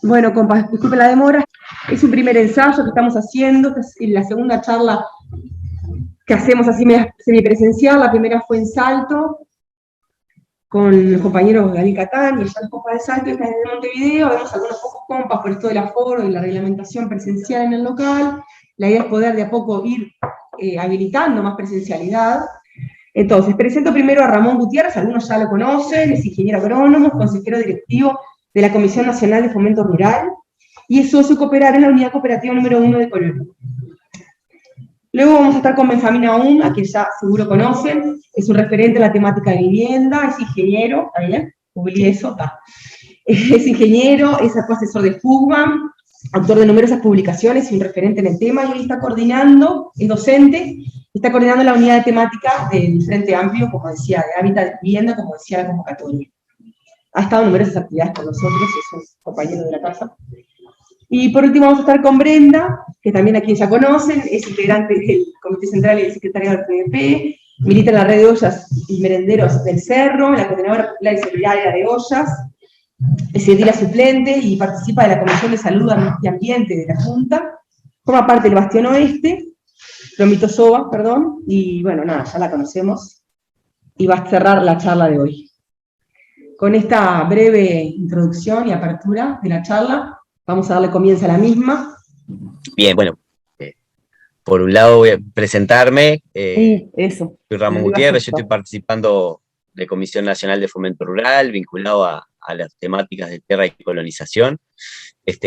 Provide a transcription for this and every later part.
Bueno, compas, disculpe la demora. Es un primer ensayo que estamos haciendo, que es la segunda charla que hacemos así semipresencial. La primera fue en Salto, con los compañeros Gaby Catán y ya los compas de Salto, y están en Montevideo. Vemos algunos pocos compas por esto del aforo y la reglamentación presencial en el local. La idea es poder de a poco ir habilitando más presencialidad. Entonces, presento primero a Ramón Gutiérrez, algunos ya lo conocen, es ingeniero agrónomo, consejero directivo de la Comisión Nacional de Fomento Rural y es socio cooperar en la unidad cooperativa número 1 de Colonia. Luego vamos a estar con Benjamín Aún, a quien ya seguro conocen, es un referente en la temática de vivienda, es ingeniero, ¿está bien? Publiqué eso, está. Es ingeniero, es asesor de FUGBAM, autor de numerosas publicaciones y un referente en el tema, y hoy está coordinando, es docente, está coordinando la unidad de temática del Frente Amplio, como decía, de hábitat de vivienda, como decía la convocatoria. Ha estado en numerosas actividades con nosotros, es un compañero de la casa. Y por último vamos a estar con Brenda, que también a quien ya conocen, es integrante del Comité Central y secretaria del PDP, milita en la red de ollas y merenderos del Cerro, la Coordinadora Popular y Solidaria de Ollas, es edila suplente y participa de la Comisión de Salud y Ambiente de la Junta, forma parte del Bastión Oeste, Lomito Soba, perdón, y bueno, nada, ya la conocemos, y va a cerrar la charla de hoy. Con esta breve introducción y apertura de la charla, vamos a darle comienzo a la misma. Bien, bueno, por un lado voy a presentarme, eso. soy Ramón Gutiérrez, yo estoy participando de Comisión Nacional de Fomento Rural, vinculado a las temáticas de tierra y colonización.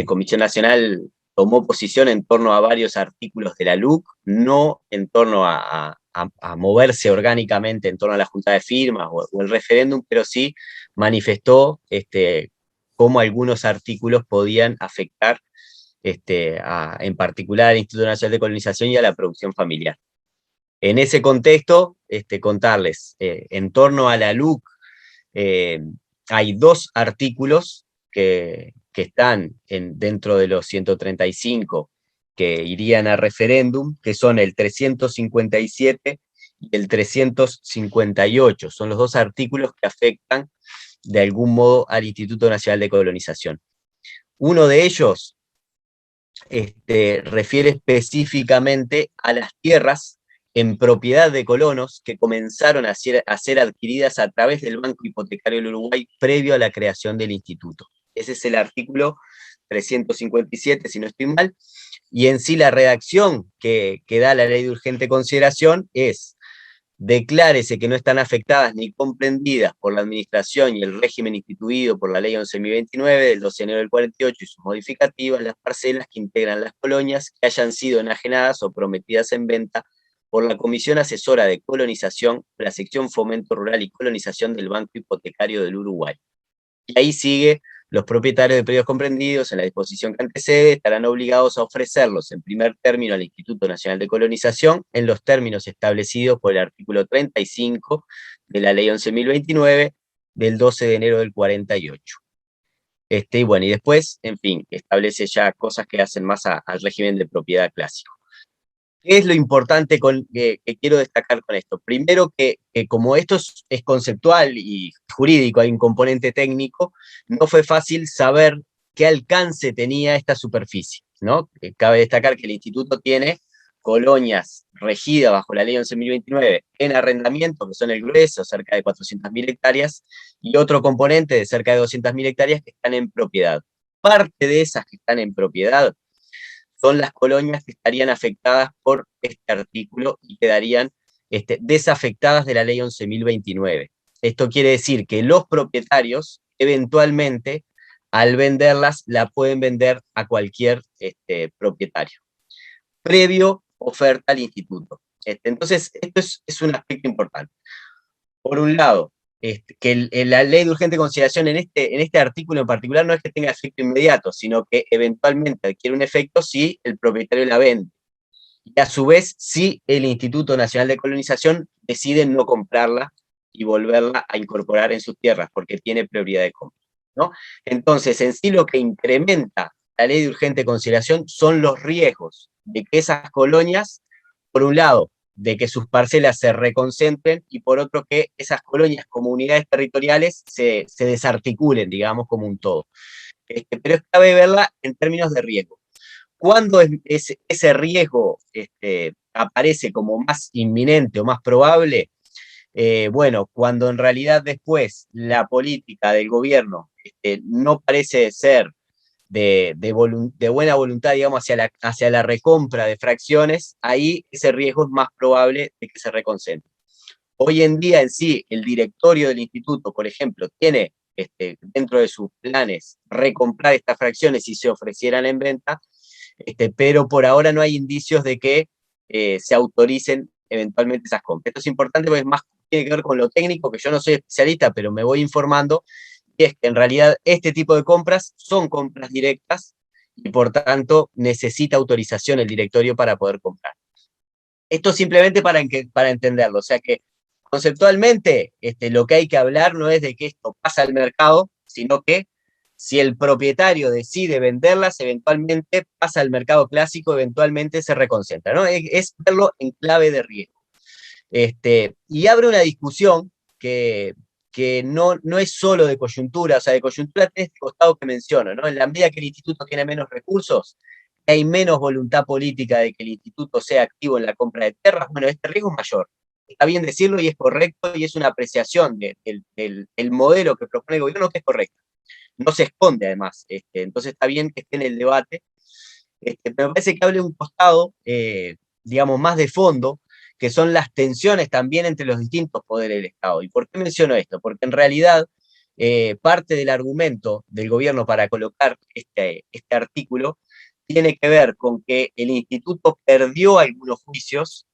Comisión Nacional tomó posición en torno a varios artículos de la LUC, no en torno a moverse orgánicamente en torno a la junta de firmas o el referéndum, pero sí manifestó cómo algunos artículos podían afectar en particular al Instituto Nacional de Colonización y a la producción familiar. En ese contexto, contarles, en torno a la LUC, hay dos artículos que están dentro de los 135 que irían a referéndum, que son el 357 y el 358. Son los dos artículos que afectan de algún modo al Instituto Nacional de Colonización. Uno de ellos refiere específicamente a las tierras en propiedad de colonos que comenzaron a ser adquiridas a través del Banco Hipotecario del Uruguay previo a la creación del instituto. Ese es el artículo 357, si no estoy mal, y en sí la redacción que da la ley de urgente consideración es: declárese que no están afectadas ni comprendidas por la administración y el régimen instituido por la ley 11.029 del 12 de enero del 48 y sus modificativas las parcelas que integran las colonias que hayan sido enajenadas o prometidas en venta por la Comisión Asesora de Colonización, la sección Fomento Rural y Colonización del Banco Hipotecario del Uruguay. Y ahí sigue: los propietarios de predios comprendidos en la disposición que antecede estarán obligados a ofrecerlos en primer término al Instituto Nacional de Colonización en los términos establecidos por el artículo 35 de la ley 11.029 del 12 de enero del 48. Y bueno, y después, en fin, establece ya cosas que hacen más al régimen de propiedad clásico. ¿Qué es lo importante que quiero destacar con esto? Primero que como esto es conceptual y jurídico, hay un componente técnico, no fue fácil saber qué alcance tenía esta superficie, ¿no? Cabe destacar que el instituto tiene colonias regidas bajo la ley 11.029 en arrendamiento, que son el grueso, cerca de 400.000 hectáreas, y otro componente de cerca de 200.000 hectáreas que están en propiedad. Parte de esas que están en propiedad son las colonias que estarían afectadas por este artículo y quedarían desafectadas de la ley 11.029. Esto quiere decir que los propietarios, eventualmente, al venderlas, la pueden vender a cualquier propietario, previo oferta al instituto. Entonces, esto es un aspecto importante. Por un lado, que la ley de urgente consideración en este artículo en particular no es que tenga efecto inmediato, sino que eventualmente adquiere un efecto si el propietario la vende. Y a su vez, si el Instituto Nacional de Colonización decide no comprarla y volverla a incorporar en sus tierras, porque tiene prioridad de compra, ¿no? Entonces, en sí lo que incrementa la ley de urgente consideración son los riesgos de que esas colonias, por un lado, de que sus parcelas se reconcentren, y por otro que esas colonias como unidades territoriales se desarticulen, digamos, como un todo. pero es clave verla en términos de riesgo. ¿Cuándo ese riesgo aparece como más inminente o más probable? Bueno, cuando en realidad después la política del gobierno no parece ser de buena voluntad, digamos, hacia la recompra de fracciones, ahí ese riesgo es más probable de que se reconcentre. Hoy en día en sí, el directorio del instituto, por ejemplo, tiene dentro de sus planes recomprar estas fracciones si se ofrecieran en venta, pero por ahora no hay indicios de que se autoricen eventualmente esas compras. Esto es importante porque tiene que ver con lo técnico, que yo no soy especialista, pero me voy informando, y es que en realidad este tipo de compras son compras directas y por tanto necesita autorización el directorio para poder comprar. Esto simplemente para entenderlo, o sea que conceptualmente lo que hay que hablar no es de que esto pasa al mercado, sino que si el propietario decide venderlas, eventualmente pasa al mercado clásico, eventualmente se reconcentra, ¿no? Es verlo en clave de riesgo. Y abre una discusión que no es solo de coyuntura, o sea, de coyuntura tiene este costado que menciono, ¿no? En la medida que el instituto tiene menos recursos, hay menos voluntad política de que el instituto sea activo en la compra de tierras, bueno, este riesgo es mayor. Está bien decirlo y es correcto y es una apreciación del modelo que propone el gobierno que es correcto. No se esconde además, entonces está bien que esté en el debate. Pero me parece que hable un costado, digamos, más de fondo, que son las tensiones también entre los distintos poderes del Estado. ¿Y por qué menciono esto? Porque en realidad parte del argumento del gobierno para colocar este artículo tiene que ver con que el instituto perdió algunos juicios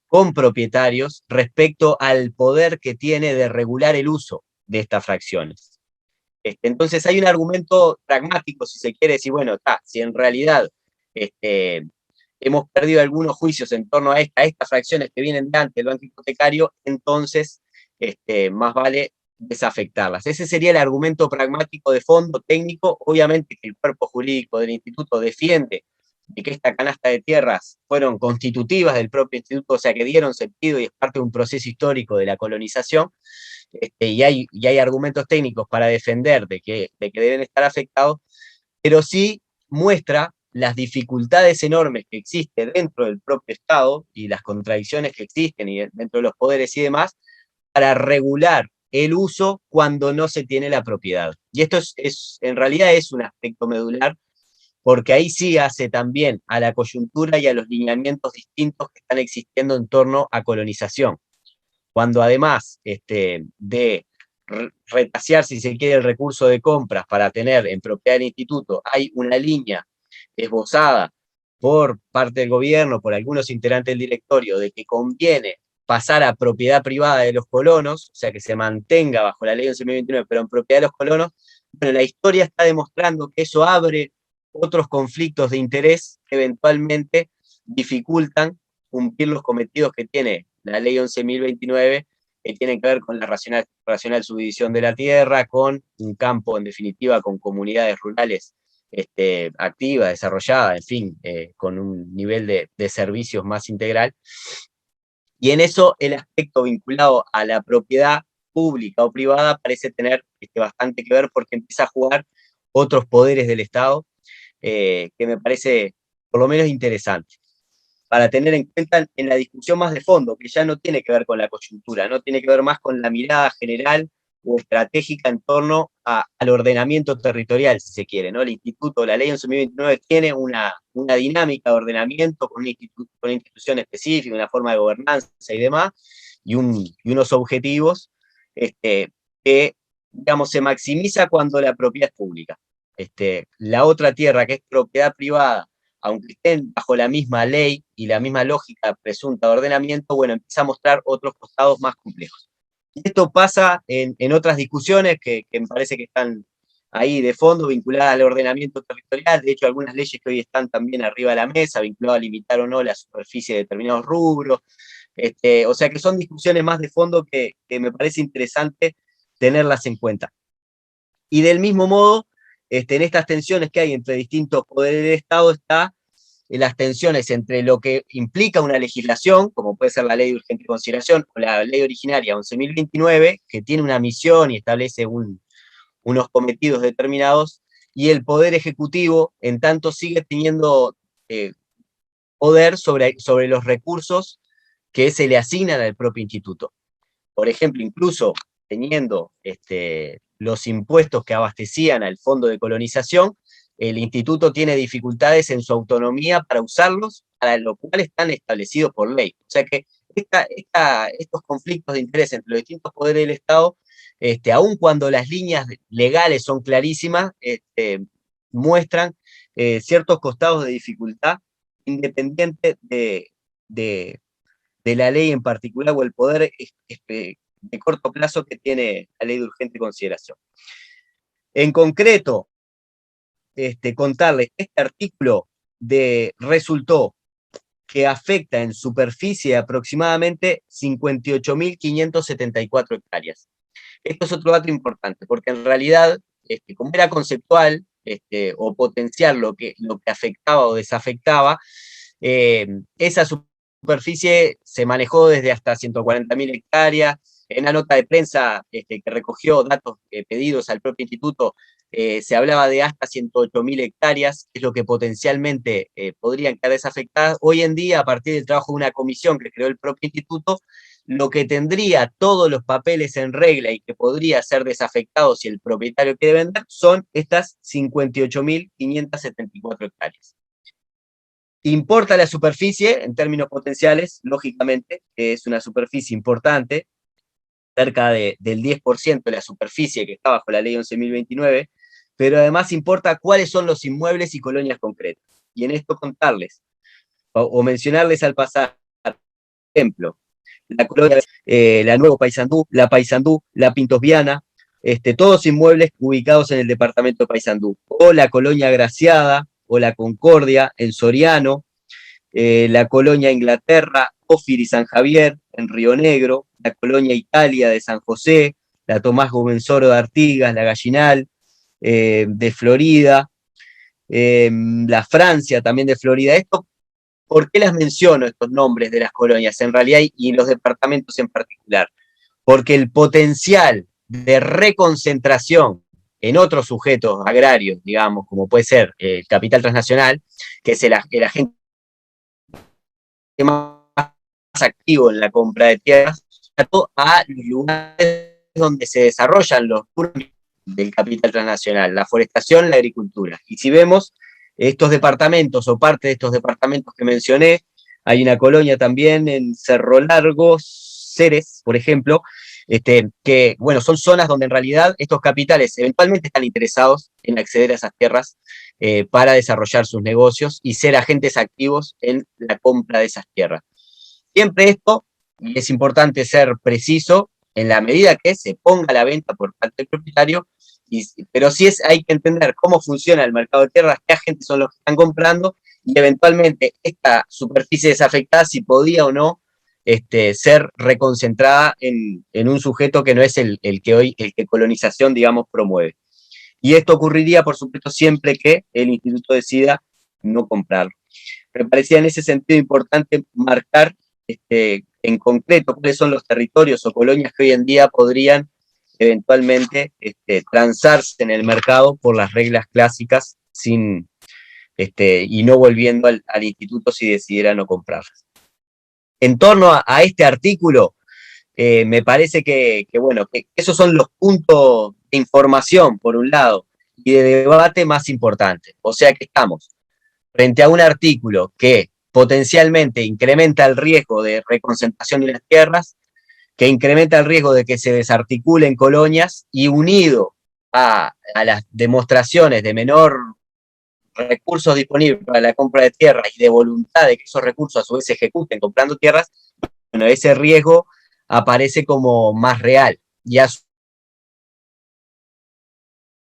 con propietarios respecto al poder que tiene de regular el uso de estas fracciones. Entonces hay un argumento pragmático, si se quiere decir, bueno, si en realidad hemos perdido algunos juicios en torno a estas fracciones que vienen de antes del banco hipotecario, entonces más vale desafectarlas. Ese sería el argumento pragmático de fondo técnico. Obviamente que el cuerpo jurídico del instituto defiende de que esta canasta de tierras fueron constitutivas del propio instituto, o sea, que dieron sentido y es parte de un proceso histórico de la colonización, y hay argumentos técnicos para defender de que deben estar afectados, pero sí muestra las dificultades enormes que existen dentro del propio Estado y las contradicciones que existen y dentro de los poderes y demás para regular el uso cuando no se tiene la propiedad. Y esto en realidad es un aspecto medular, porque ahí sí hace también a la coyuntura y a los lineamientos distintos que están existiendo en torno a colonización. Cuando además de retasear, si se quiere, el recurso de compras para tener en propiedad del instituto, hay una línea esbozada por parte del gobierno, por algunos integrantes del directorio, de que conviene pasar a propiedad privada de los colonos, o sea, que se mantenga bajo la ley 11.029, pero en propiedad de los colonos, bueno, la historia está demostrando que eso abre otros conflictos de interés que eventualmente dificultan cumplir los cometidos que tiene la ley 11.029, que tienen que ver con la racional subdivisión de la tierra, con un campo, en definitiva, con comunidades rurales activa, desarrollada, en fin, con un nivel de servicios más integral. Y en eso el aspecto vinculado a la propiedad pública o privada parece tener bastante que ver porque empieza a jugar otros poderes del Estado, que me parece por lo menos interesante, para tener en cuenta en la discusión más de fondo, que ya no tiene que ver con la coyuntura, no tiene que ver más con la mirada general o estratégica en torno al ordenamiento territorial, si se quiere, ¿no? El instituto, la ley 11.029 tiene una dinámica de ordenamiento con una institución específica, una forma de gobernanza y demás, y unos objetivos que, digamos, se maximiza cuando la propiedad es pública. La otra tierra, que es propiedad privada, aunque estén bajo la misma ley y la misma lógica presunta de ordenamiento, bueno, empieza a mostrar otros costados más complejos. Y esto pasa en otras discusiones que me parece que están ahí de fondo, vinculadas al ordenamiento territorial. De hecho, algunas leyes que hoy están también arriba de la mesa, vinculadas a limitar o no la superficie de determinados rubros. O sea que son discusiones más de fondo que me parece interesante tenerlas en cuenta. Y del mismo modo, en estas tensiones que hay entre distintos poderes del Estado está las tensiones entre lo que implica una legislación, como puede ser la ley de urgente consideración o la ley originaria 11.029, que tiene una misión y establece unos cometidos determinados, y el Poder Ejecutivo, en tanto, sigue teniendo poder sobre los recursos que se le asignan al propio instituto. Por ejemplo, incluso teniendo los impuestos que abastecían al fondo de colonización, el instituto tiene dificultades en su autonomía para usarlos, para lo cual están establecidos por ley. O sea que estos conflictos de interés entre los distintos poderes del Estado, aun cuando las líneas legales son clarísimas, muestran ciertos costados de dificultad independiente de la ley en particular o el poder de corto plazo que tiene la ley de urgente consideración. En concreto, contarles, este artículo resultó que afecta en superficie aproximadamente 58.574 hectáreas. Esto es otro dato importante, porque en realidad, como era conceptual o potencial lo que afectaba o desafectaba, esa superficie se manejó desde hasta 140.000 hectáreas. En la nota de prensa que recogió datos pedidos al propio instituto, se hablaba de hasta 108.000 hectáreas, que es lo que potencialmente podrían quedar desafectadas. Hoy en día, a partir del trabajo de una comisión que creó el propio instituto, lo que tendría todos los papeles en regla y que podría ser desafectado si el propietario quiere vender, son estas 58.574 hectáreas. Importa la superficie en términos potenciales, lógicamente, que es una superficie importante, cerca del 10% de la superficie que está bajo la ley 11.029, pero además importa cuáles son los inmuebles y colonias concretas. Y en esto contarles, o mencionarles al pasar, por ejemplo, la colonia, la Nuevo Paysandú, la Pintos Viana, todos inmuebles ubicados en el departamento de Paysandú, o la colonia Graciada, o la Concordia, en Soriano, la colonia Inglaterra, Ófir y San Javier, en Río Negro, la colonia Italia de San José, la Tomás Gubensoro de Artigas, la Gallinal, de Florida, la Francia también de Florida. ¿Por qué las menciono estos nombres de las colonias en realidad y los departamentos en particular? Porque el potencial de reconcentración en otros sujetos agrarios, digamos, como puede ser el capital transnacional, que es el agente más activo en la compra de tierras, a lugares donde se desarrollan los del capital transnacional, la forestación, la agricultura. Y si vemos estos departamentos o parte de estos departamentos que mencioné, hay una colonia también en Cerro Largo, Ceres, por ejemplo, que, bueno, son zonas donde en realidad estos capitales eventualmente están interesados en acceder a esas tierras para desarrollar sus negocios y ser agentes activos en la compra de esas tierras. Siempre esto, y es importante ser preciso, en la medida que se ponga a la venta por parte del propietario, pero sí hay que entender cómo funciona el mercado de tierras, qué agentes son los que están comprando, y eventualmente esta superficie desafectada, si podía o no ser reconcentrada en un sujeto que no es el que colonización, digamos, promueve. Y esto ocurriría, por supuesto, siempre que el instituto decida no comprarlo. Me parecía en ese sentido importante marcar en concreto cuáles son los territorios o colonias que hoy en día podrían eventualmente transarse en el mercado por las reglas clásicas y no volviendo al instituto si decidiera no comprarlas. En torno a este artículo, me parece que esos son los puntos de información, por un lado, y de debate más importantes. O sea que estamos frente a un artículo que potencialmente incrementa el riesgo de reconcentración de las tierras, que incrementa el riesgo de que se desarticulen colonias, y unido a las demostraciones de menor recursos disponibles para la compra de tierras y de voluntad de que esos recursos a su vez se ejecuten comprando tierras, bueno, ese riesgo aparece como más real. Y a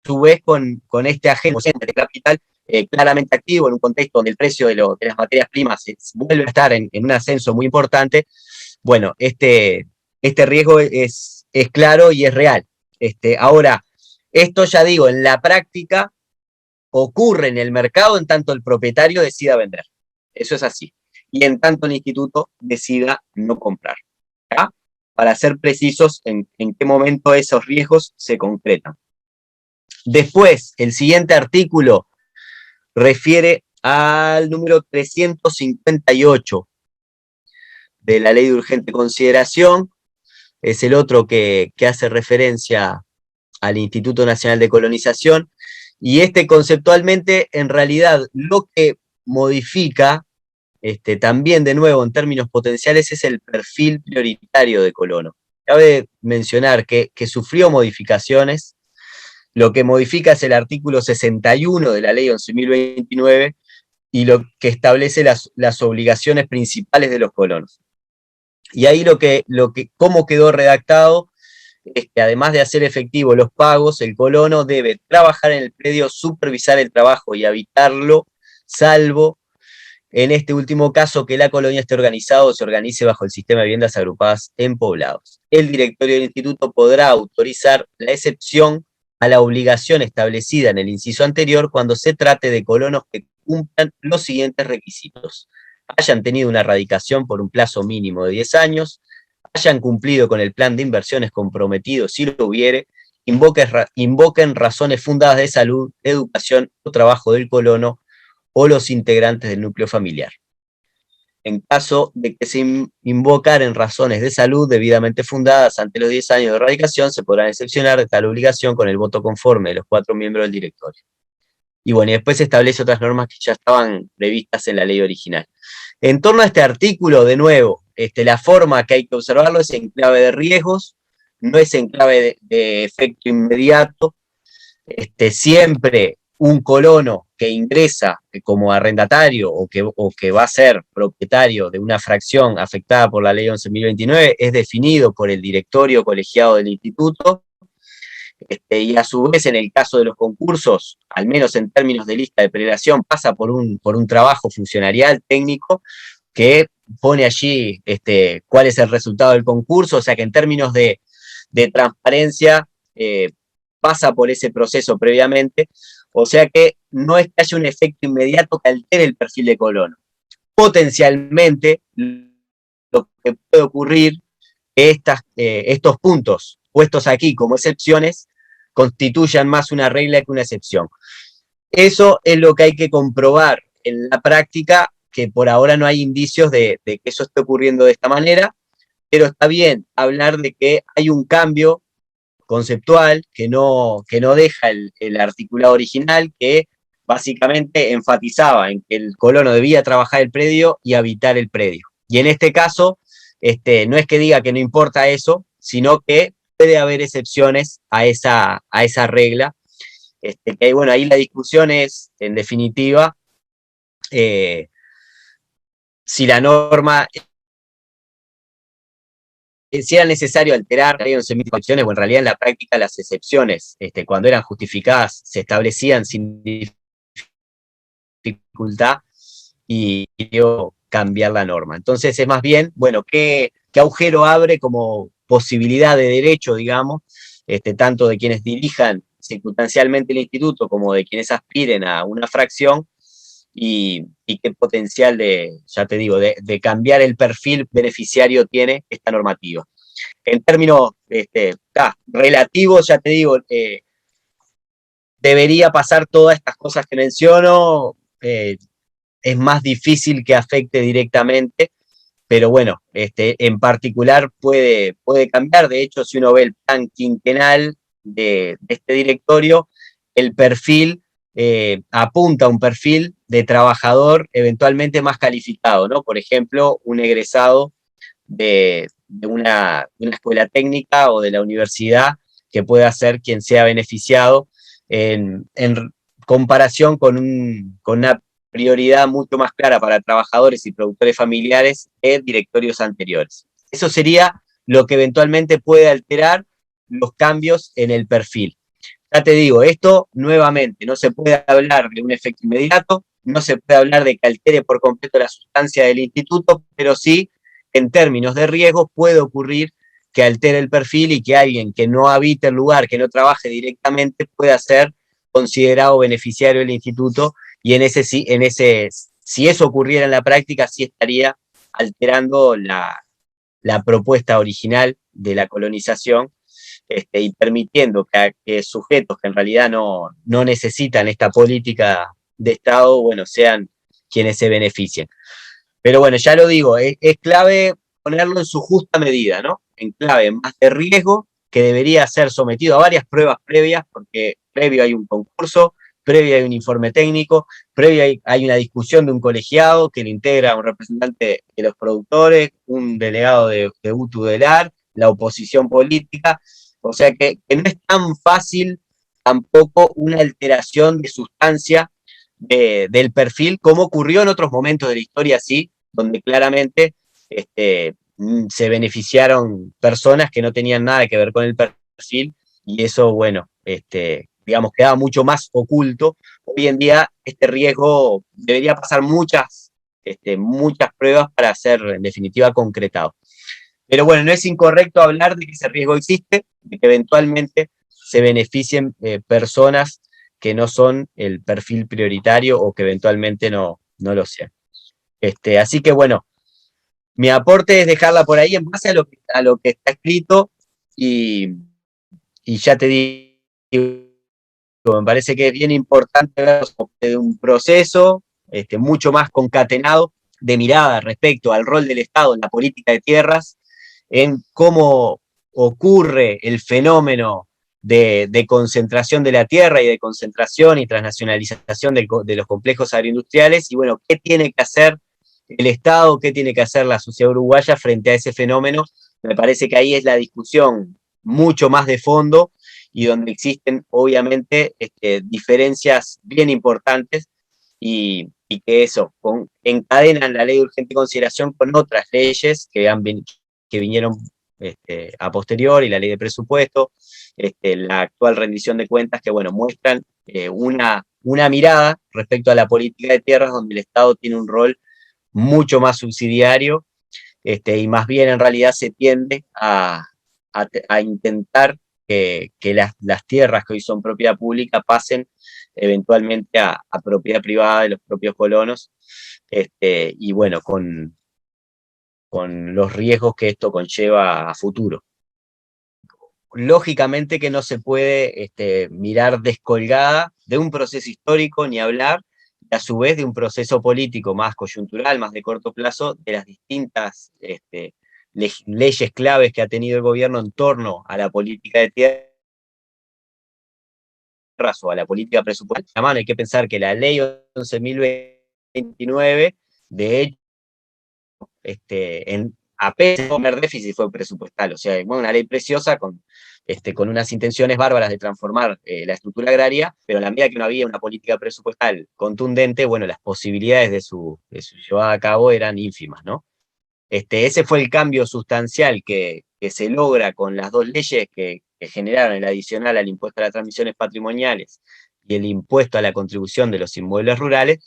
su vez con este agente de capital claramente activo en un contexto donde el precio de las materias primas vuelve a estar en un ascenso muy importante, bueno, este riesgo es claro y es real. Ahora, esto ya digo, en la práctica ocurre en el mercado en tanto el propietario decida vender. Eso es así. Y en tanto el instituto decida no comprar. ¿Ya? Para ser precisos en qué momento esos riesgos se concretan. Después, el siguiente artículo refiere al número 358 de la Ley de Urgente Consideración, es el otro que hace referencia al Instituto Nacional de Colonización, y conceptualmente, en realidad, lo que modifica, también de nuevo en términos potenciales, es el perfil prioritario de colono. Cabe mencionar que sufrió modificaciones. Lo que modifica es el artículo 61 de la Ley 11.029 y lo que establece las obligaciones principales de los colonos. Y ahí cómo quedó redactado es que, además de hacer efectivo los pagos, el colono debe trabajar en el predio, supervisar el trabajo y habitarlo, salvo en este último caso que la colonia esté organizada o se organice bajo el sistema de viviendas agrupadas en poblados. El directorio del instituto podrá autorizar la excepción a la obligación establecida en el inciso anterior cuando se trate de colonos que cumplan los siguientes requisitos: hayan tenido una radicación por un plazo mínimo de 10 años, hayan cumplido con el plan de inversiones comprometido si lo hubiere, invoquen razones fundadas de salud, educación o trabajo del colono o los integrantes del núcleo familiar. En caso de que se invocaren razones de salud debidamente fundadas ante los 10 años de radicación, se podrán excepcionar de tal obligación con el voto conforme de los 4 miembros del directorio. Y bueno, y después se establece otras normas que ya estaban previstas en la ley original. En torno a este artículo, de nuevo, la forma que hay que observarlo es en clave de riesgos, no es en clave de efecto inmediato. Siempre un colono que ingresa como arrendatario o que va a ser propietario de una fracción afectada por la ley 11.029 es definido por el directorio colegiado del instituto, y a su vez, en el caso de los concursos, al menos en términos de lista de prelación, pasa por un trabajo funcionarial técnico que pone allí cuál es el resultado del concurso, o sea que en términos de transparencia pasa por ese proceso previamente, o sea que no es que haya un efecto inmediato que altere el perfil de colono. Potencialmente, lo que puede ocurrir es que estos puntos puestos aquí como excepciones constituyan más una regla que una excepción. Eso es lo que hay que comprobar en la práctica, que por ahora no hay indicios de que eso esté ocurriendo de esta manera, pero está bien hablar de que hay un cambio conceptual que no deja el articulado original, que básicamente enfatizaba en que el colono debía trabajar el predio y habitar el predio. Y en este caso, no es que diga que no importa eso, sino que puede haber excepciones a esa regla. Que bueno, ahí la discusión es, en definitiva, si la norma, si era necesario alterar la ley 11.000 excepciones, o en realidad en la práctica las excepciones, cuando eran justificadas, se establecían sin dificultad y dio cambiar la norma. Entonces es más bien, bueno, ¿qué agujero abre como posibilidad de derecho, digamos, tanto de quienes dirijan circunstancialmente el instituto como de quienes aspiren a una fracción, y qué potencial ya te digo, de cambiar el perfil beneficiario tiene esta normativa. En términos relativos, ya te digo, debería pasar todas estas cosas que menciono, es más difícil que afecte directamente, pero bueno, en particular puede cambiar. De hecho, si uno ve el plan quinquenal de este directorio, el perfil apunta a un perfil de trabajador eventualmente más calificado, ¿no? Por ejemplo, un egresado de una escuela técnica o de la universidad, que pueda ser quien sea beneficiado en comparación con una prioridad mucho más clara para trabajadores y productores familiares de directorios anteriores. Eso sería lo que eventualmente puede alterar los cambios en el perfil. Ya te digo, esto nuevamente, no se puede hablar de un efecto inmediato, no se puede hablar de que altere por completo la sustancia del instituto, pero sí, en términos de riesgo, puede ocurrir que altere el perfil y que alguien que no habite el lugar, que no trabaje directamente, pueda ser considerado beneficiario del instituto, y si eso ocurriera en la práctica, sí estaría alterando la propuesta original de la colonización, y permitiendo que sujetos que en realidad no necesitan esta política de Estado, bueno, sean quienes se beneficien. Pero bueno, ya lo digo, es clave ponerlo en su justa medida, ¿no? En clave más de riesgo, que debería ser sometido a varias pruebas previas, porque previo hay un concurso, previo hay un informe técnico, previo hay una discusión de un colegiado que lo integra un representante de los productores, un delegado de UTUDELAR, la oposición política, o sea que no es tan fácil tampoco una alteración de sustancia del perfil, como ocurrió en otros momentos de la historia, sí, donde claramente se beneficiaron personas que no tenían nada que ver con el perfil, y eso, bueno, digamos, quedaba mucho más oculto. Hoy en día este riesgo debería pasar muchas pruebas para ser en definitiva concretado. Pero bueno, no es incorrecto hablar de que ese riesgo existe, de que eventualmente se beneficien personas que no son el perfil prioritario o que eventualmente no lo sean. Así que bueno, mi aporte es dejarla por ahí en base a lo que está escrito y ya te digo, me parece que es bien importante ver un proceso mucho más concatenado de mirada respecto al rol del Estado en la política de tierras, en cómo ocurre el fenómeno de concentración de la tierra y de concentración y transnacionalización de los complejos agroindustriales, y bueno, qué tiene que hacer el Estado, qué tiene que hacer la sociedad uruguaya frente a ese fenómeno. Me parece que ahí es la discusión mucho más de fondo y donde existen obviamente diferencias bien importantes y que eso encadenan la ley de urgente consideración con otras leyes que vinieron a posteriori, la ley de presupuesto, la actual rendición de cuentas, que bueno, muestran una mirada respecto a la política de tierras donde el Estado tiene un rol mucho más subsidiario, y más bien en realidad se tiende a intentar que las tierras que hoy son propiedad pública pasen eventualmente a propiedad privada de los propios colonos, y bueno, con los riesgos que esto conlleva a futuro. Lógicamente que no se puede mirar descolgada de un proceso histórico ni hablar, y a su vez de un proceso político más coyuntural, más de corto plazo, de las distintas leyes claves que ha tenido el gobierno en torno a la política de tierras o a la política presupuestaria. Hay que pensar que la ley 11.029, de hecho, apenas el primer déficit fue presupuestal, o sea, una ley preciosa con unas intenciones bárbaras de transformar la estructura agraria, pero a la medida que no había una política presupuestal contundente, bueno, las posibilidades de su llevada a cabo eran ínfimas, ¿no? Ese fue el cambio sustancial que se logra con las dos leyes que generaron el adicional al impuesto a las transmisiones patrimoniales y el impuesto a la contribución de los inmuebles rurales,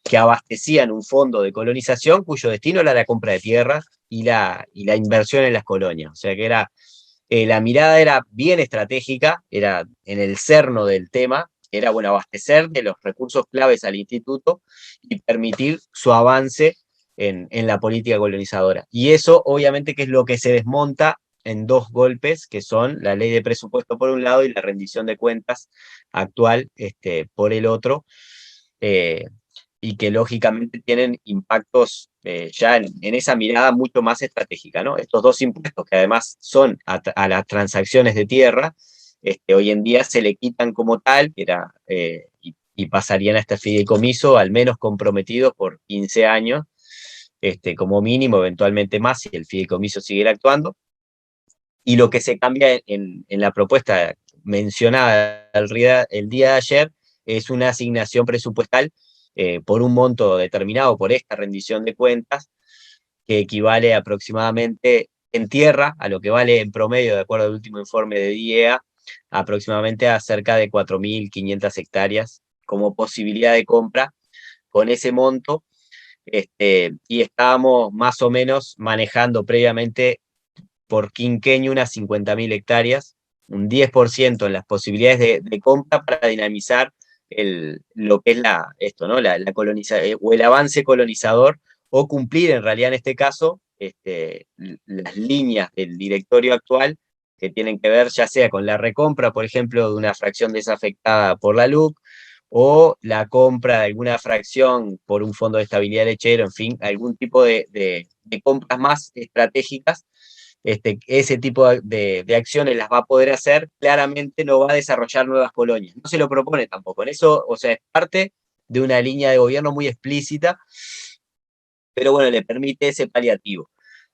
que abastecían un fondo de colonización cuyo destino era la compra de tierras y la inversión en las colonias. O sea que la mirada era bien estratégica, era en el cerno del tema, era bueno, abastecer de los recursos claves al instituto y permitir su avance en la política colonizadora. Y eso obviamente que es lo que se desmonta en dos golpes, que son la ley de presupuesto por un lado y la rendición de cuentas actual por el otro, y que lógicamente tienen impactos ya en esa mirada mucho más estratégica, ¿no? Estos dos impuestos, que además son a las transacciones de tierra, hoy en día se le quitan como tal, y pasarían a este fideicomiso, al menos comprometidos por 15 años, como mínimo, eventualmente más, si el fideicomiso siguiera actuando. Y lo que se cambia en la propuesta mencionada el día de ayer es una asignación presupuestal por un monto determinado por esta rendición de cuentas, que equivale aproximadamente en tierra, a lo que vale en promedio, de acuerdo al último informe de DIEA, aproximadamente a cerca de 4.500 hectáreas como posibilidad de compra con ese monto, y estábamos más o menos manejando previamente por quinquenio unas 50.000 hectáreas, un 10% en las posibilidades de compra para dinamizar lo que es la o el avance colonizador, o cumplir en realidad en este caso las líneas del directorio actual que tienen que ver ya sea con la recompra, por ejemplo, de una fracción desafectada por la LUC, o la compra de alguna fracción por un fondo de estabilidad lechero, en fin, algún tipo de compras más estratégicas. Ese tipo de acciones las va a poder hacer, claramente no va a desarrollar nuevas colonias. No se lo propone tampoco. En eso, o sea, es parte de una línea de gobierno muy explícita, pero bueno, le permite ese paliativo.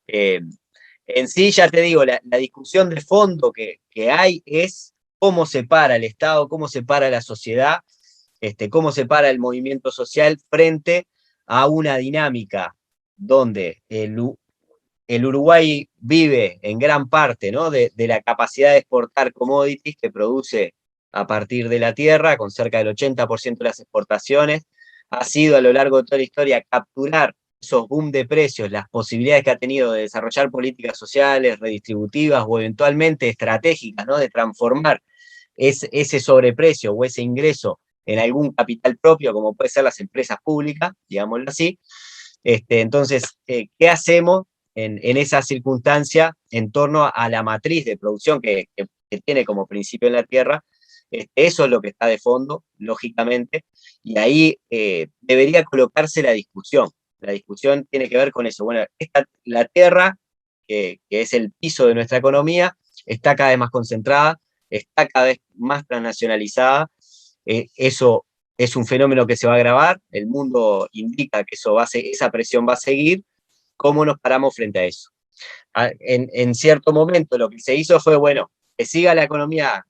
En sí, ya te digo, la discusión de fondo que hay es cómo se para el Estado, cómo se para la sociedad, cómo se para el movimiento social frente a una dinámica donde el Uruguay vive en gran parte, ¿no?, de la capacidad de exportar commodities que produce a partir de la tierra, con cerca del 80% de las exportaciones. Ha sido a lo largo de toda la historia capturar esos boom de precios, las posibilidades que ha tenido de desarrollar políticas sociales, redistributivas o eventualmente estratégicas, ¿no?, de transformar ese sobreprecio o ese ingreso en algún capital propio, como puede ser las empresas públicas, digámoslo así. Entonces, ¿qué hacemos en esa circunstancia en torno a la matriz de producción que tiene como principio en la tierra? Eso es lo que está de fondo, lógicamente, y ahí debería colocarse la discusión. La discusión tiene que ver con eso. Bueno, la tierra, que es el piso de nuestra economía, está cada vez más concentrada, está cada vez más transnacionalizada. Eso es un fenómeno que se va a agravar, el mundo indica que esa presión va a seguir. ¿Cómo nos paramos frente a eso? En cierto momento lo que se hizo fue, bueno, que siga la economía,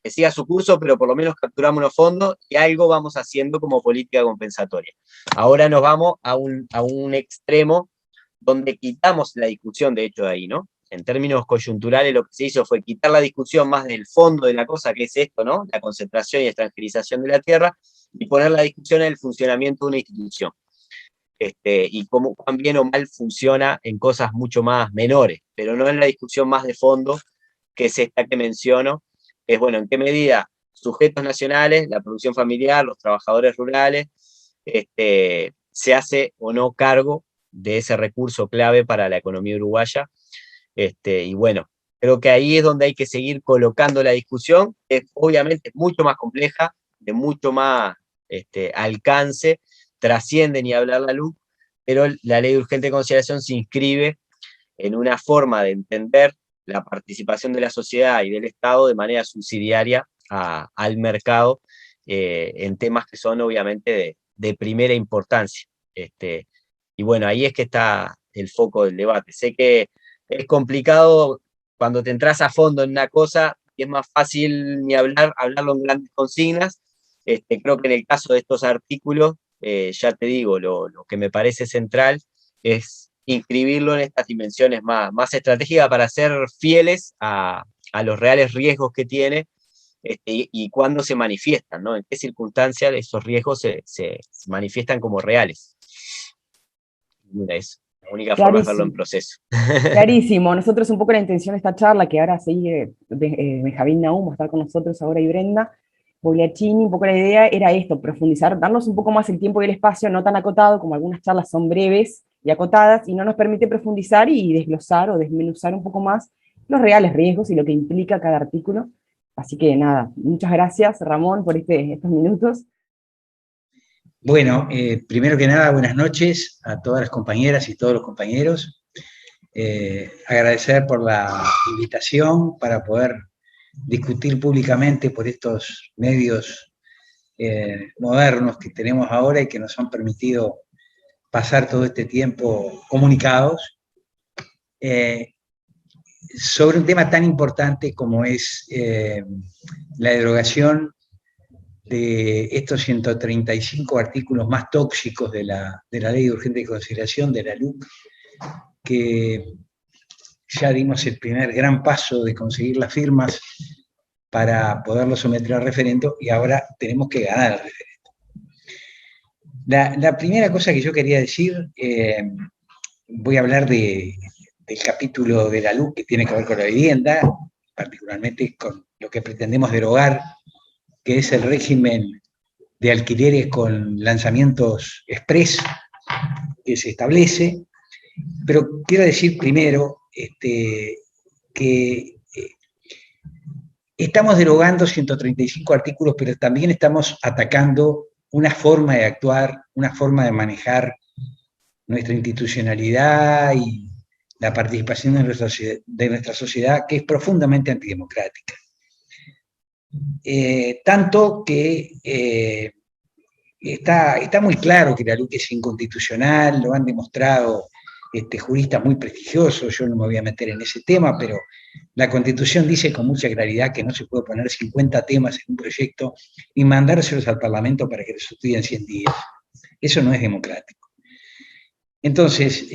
que siga su curso, pero por lo menos capturamos los fondos y algo vamos haciendo como política compensatoria. Ahora nos vamos a un extremo donde quitamos la discusión, de hecho, de ahí, ¿no? En términos coyunturales, lo que se hizo fue quitar la discusión más del fondo de la cosa, que es esto, ¿no?, la concentración y extranjerización de la tierra, y poner la discusión en el funcionamiento de una institución. Y cómo cuán bien o mal funciona en cosas mucho más menores, pero no en la discusión más de fondo, que es esta que menciono, es, bueno, en qué medida sujetos nacionales, la producción familiar, los trabajadores rurales, se hace o no cargo de ese recurso clave para la economía uruguaya. Y bueno, creo que ahí es donde hay que seguir colocando la discusión, que obviamente es mucho más compleja, de mucho más alcance, trasciende ni hablar la luz, pero la ley de urgente consideración se inscribe en una forma de entender la participación de la sociedad y del Estado de manera subsidiaria al mercado, en temas que son obviamente de primera importancia. Y bueno, ahí es que está el foco del debate. Sé que es complicado cuando te entras a fondo en una cosa y es más fácil ni hablarlo en grandes consignas. Creo que en el caso de estos artículos, ya te digo, lo que me parece central es inscribirlo en estas dimensiones más estratégicas para ser fieles a los reales riesgos que tiene, y cuándo se manifiestan, ¿no? En qué circunstancias esos riesgos se manifiestan como reales. Es la única forma es verlo en proceso. Clarísimo. Nosotros un poco la intención de esta charla, que ahora sigue Benjamín Nahum, va a estar con nosotros ahora, y Brenda Bogliacchini, un poco la idea era esto, profundizar, darnos un poco más el tiempo y el espacio, no tan acotado, como algunas charlas son breves y acotadas, y no nos permite profundizar y desglosar o desmenuzar un poco más los reales riesgos y lo que implica cada artículo. Así que nada, muchas gracias, Ramón, por estos minutos. Bueno, primero que nada, buenas noches a todas las compañeras y todos los compañeros. Agradecer por la invitación para poder discutir públicamente por estos medios modernos que tenemos ahora y que nos han permitido pasar todo este tiempo comunicados sobre un tema tan importante como es la derogación de estos 135 artículos más tóxicos de la Ley de Urgente Consideración, de la LUC, que ya dimos el primer gran paso de conseguir las firmas para poderlo someter al referendo, y ahora tenemos que ganar el referendo. La primera cosa que yo quería decir, voy a hablar del capítulo de la LUC que tiene que ver con la vivienda, particularmente con lo que pretendemos derogar, que es el régimen de alquileres con lanzamientos express que se establece. Pero quiero decir primero que estamos derogando 135 artículos, pero también estamos atacando una forma de actuar, una forma de manejar nuestra institucionalidad y la participación de nuestra sociedad, que es profundamente antidemocrática. Tanto que está muy claro que la LUC es inconstitucional, lo han demostrado juristas muy prestigiosos, yo no me voy a meter en ese tema, pero la Constitución dice con mucha claridad que no se puede poner 50 temas en un proyecto y mandárselos al Parlamento para que los estudien 100 días. Eso no es democrático. Entonces,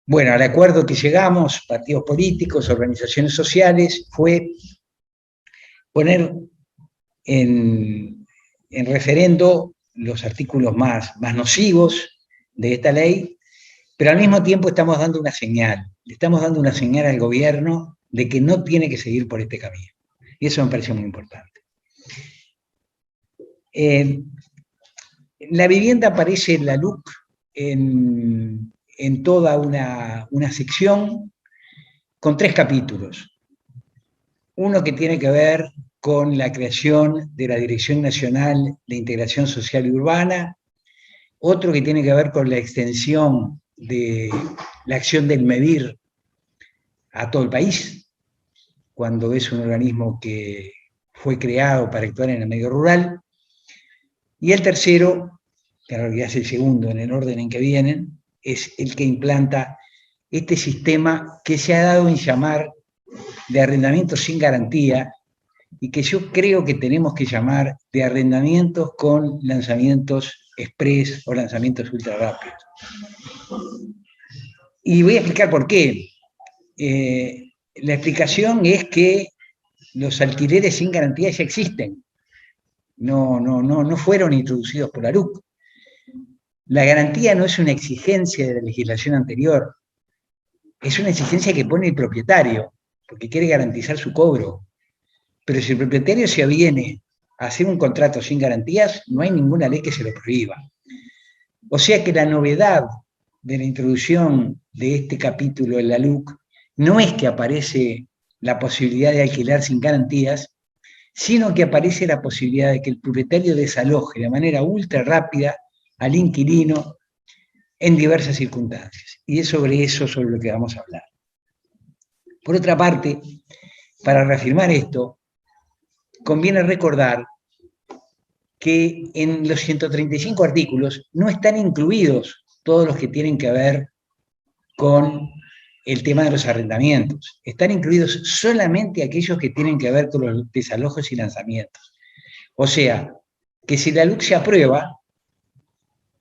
bueno, al acuerdo que llegamos, partidos políticos, organizaciones sociales, fue poner en referendo los artículos más nocivos de esta ley, pero al mismo tiempo estamos dando una señal, le estamos dando una señal al gobierno de que no tiene que seguir por este camino. Y eso me pareció muy importante. La vivienda aparece en la LUC en toda una sección con 3 capítulos. Uno que tiene que ver con la creación de la Dirección Nacional de Integración Social y Urbana, otro que tiene que ver con la extensión de la acción del MEDIR a todo el país, cuando es un organismo que fue creado para actuar en el medio rural, y el tercero, que en realidad es el segundo en el orden en que vienen, es el que implanta este sistema que se ha dado en llamar de arrendamiento sin garantía, y que yo creo que tenemos que llamar de arrendamientos con lanzamientos express o lanzamientos ultra rápidos. Y voy a explicar por qué. La explicación es que los alquileres sin garantía ya existen. No fueron introducidos por la LUC. La garantía no es una exigencia de la legislación anterior, es una exigencia que pone el propietario, porque quiere garantizar su cobro. Pero si el propietario se aviene a hacer un contrato sin garantías, no hay ninguna ley que se lo prohíba. O sea que la novedad de la introducción de este capítulo en la LUC no es que aparece la posibilidad de alquilar sin garantías, sino que aparece la posibilidad de que el propietario desaloje de manera ultra rápida al inquilino en diversas circunstancias. Y es sobre eso sobre lo que vamos a hablar. Por otra parte, para reafirmar esto, conviene recordar que en los 135 artículos no están incluidos todos los que tienen que ver con el tema de los arrendamientos. Están incluidos solamente aquellos que tienen que ver con los desalojos y lanzamientos. O sea, que si la LUC se aprueba,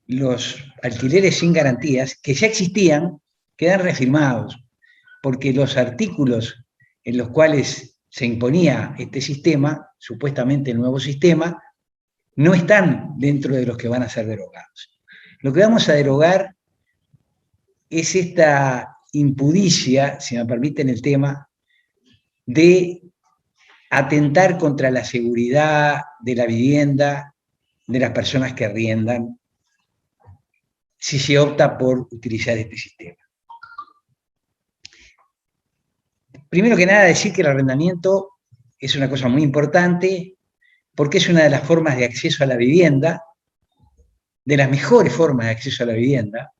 los alquileres sin garantías, que ya existían, quedan reafirmados, porque los artículos en los cuales se imponía este sistema, supuestamente el nuevo sistema, no están dentro de los que van a ser derogados. Lo que vamos a derogar es esta impudicia, si me permiten el tema, de atentar contra la seguridad de la vivienda de las personas que arriendan si se opta por utilizar este sistema. Primero que nada, decir que el arrendamiento es una cosa muy importante porque es una de las formas de acceso a la vivienda, de las mejores formas de acceso a la vivienda,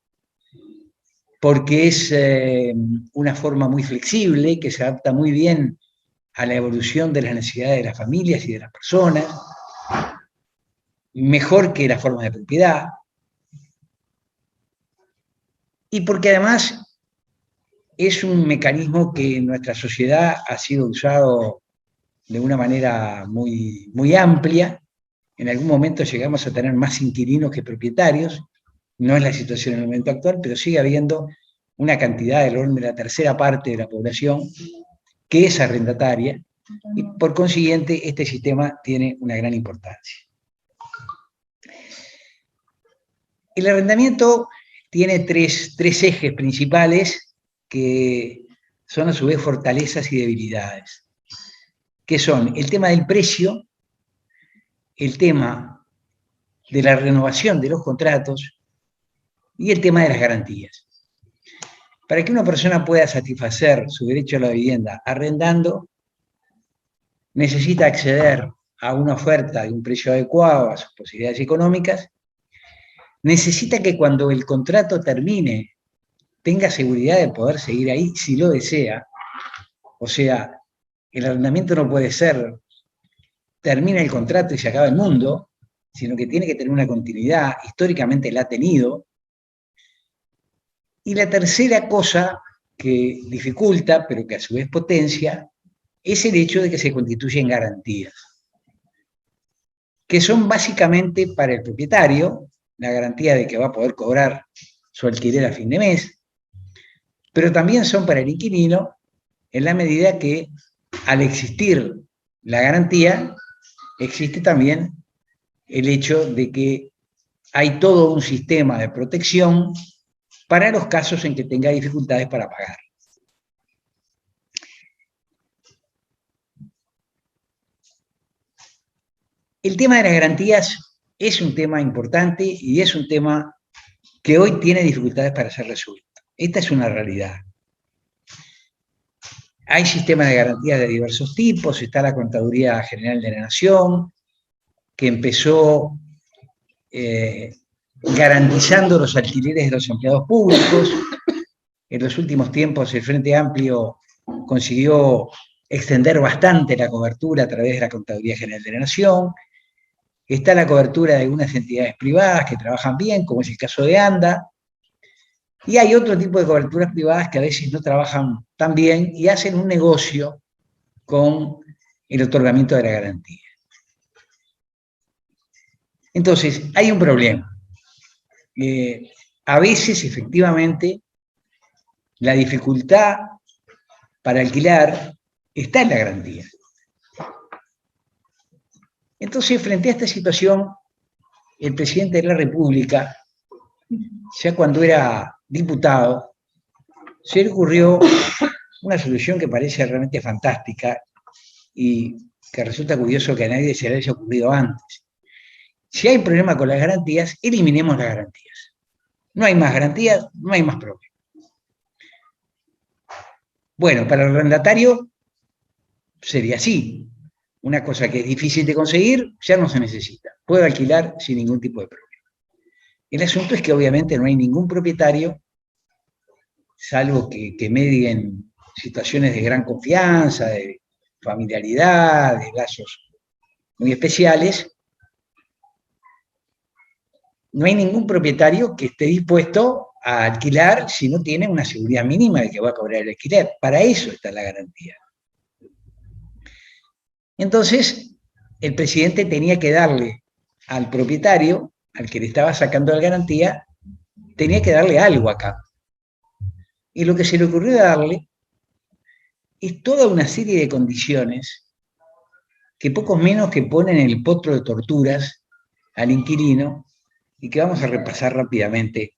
porque es una forma muy flexible, que se adapta muy bien a la evolución de las necesidades de las familias y de las personas, mejor que las formas de propiedad, y porque además es un mecanismo que en nuestra sociedad ha sido usado de una manera muy amplia. En algún momento llegamos a tener más inquilinos que propietarios, no es la situación en el momento actual, pero sigue habiendo una cantidad del orden de la tercera parte de la población que es arrendataria, y por consiguiente este sistema tiene una gran importancia. El arrendamiento tiene tres ejes principales que son a su vez fortalezas y debilidades, que son el tema del precio, el tema de la renovación de los contratos y el tema de las garantías. Para que una persona pueda satisfacer su derecho a la vivienda arrendando, necesita acceder a una oferta de un precio adecuado a sus posibilidades económicas, necesita que cuando el contrato termine tenga seguridad de poder seguir ahí si lo desea. O sea, el arrendamiento no puede ser, termina el contrato y se acaba el mundo, sino que tiene que tener una continuidad, históricamente la ha tenido. Y la tercera cosa que dificulta, pero que a su vez potencia, es el hecho de que se constituyen garantías, que son básicamente para el propietario, la garantía de que va a poder cobrar su alquiler a fin de mes, pero también son para el inquilino en la medida que al existir la garantía, existe también el hecho de que hay todo un sistema de protección para los casos en que tenga dificultades para pagar. El tema de las garantías es un tema importante y es un tema que hoy tiene dificultades para ser resuelto. Esta es una realidad. Hay sistemas de garantías de diversos tipos, está la Contaduría General de la Nación, que empezó garantizando los alquileres de los empleados públicos. En los últimos tiempos el Frente Amplio consiguió extender bastante la cobertura a través de la Contaduría General de la Nación. Está la cobertura de algunas entidades privadas que trabajan bien, como es el caso de ANDA, y hay otro tipo de coberturas privadas que a veces no trabajan tan bien y hacen un negocio con el otorgamiento de la garantía. Entonces, hay un problema. A veces, efectivamente, la dificultad para alquilar está en la garantía. Entonces, frente a esta situación, el presidente de la República, ya cuando era diputado, se le ocurrió una solución que parece realmente fantástica y que resulta curioso que a nadie se le haya ocurrido antes. Si hay problema con las garantías, eliminemos las garantías. No hay más garantías, no hay más problema. Bueno, para el arrendatario sería así. Una cosa que es difícil de conseguir, ya no se necesita. Puede alquilar sin ningún tipo de problema. El asunto es que obviamente no hay ningún propietario, salvo que medien situaciones de gran confianza, de familiaridad, de lazos muy especiales. No hay ningún propietario que esté dispuesto a alquilar si no tiene una seguridad mínima de que va a cobrar el alquiler. Para eso está la garantía. Entonces, el presidente tenía que darle al propietario, al que le estaba sacando la garantía, tenía que darle algo acá. Y lo que se le ocurrió darle es toda una serie de condiciones que pocos menos que ponen en el potro de torturas al inquilino y que vamos a repasar rápidamente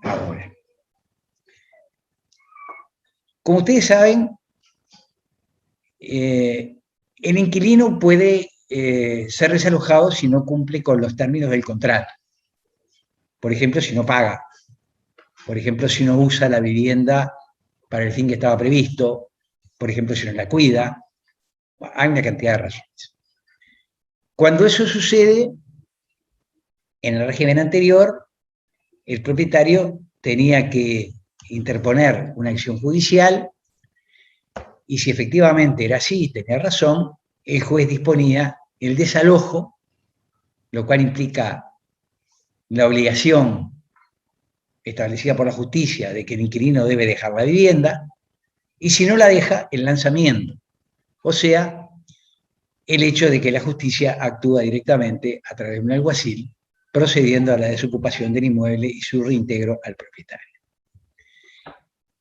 ahora. Como ustedes saben, el inquilino puede ser desalojado si no cumple con los términos del contrato. Por ejemplo, si no paga. Por ejemplo, si no usa la vivienda para el fin que estaba previsto. Por ejemplo, si no la cuida. Hay una cantidad de razones. Cuando eso sucede, en el régimen anterior, el propietario tenía que interponer una acción judicial y si efectivamente era así, tenía razón, el juez disponía el desalojo, lo cual implica la obligación establecida por la justicia de que el inquilino debe dejar la vivienda, y si no la deja, el lanzamiento. O sea, el hecho de que la justicia actúa directamente a través de un alguacil, procediendo a la desocupación del inmueble y su reintegro al propietario.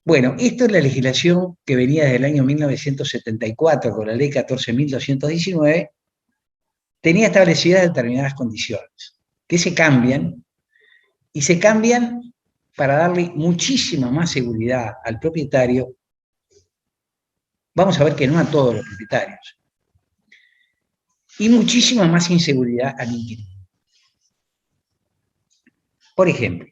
Bueno, esto es la legislación que venía desde el año 1974 con la ley 14.219, tenía establecidas determinadas condiciones, que se cambian, y se cambian para darle muchísima más seguridad al propietario. Vamos a ver que no a todos los propietarios. Y muchísima más inseguridad al inquilino. Por ejemplo,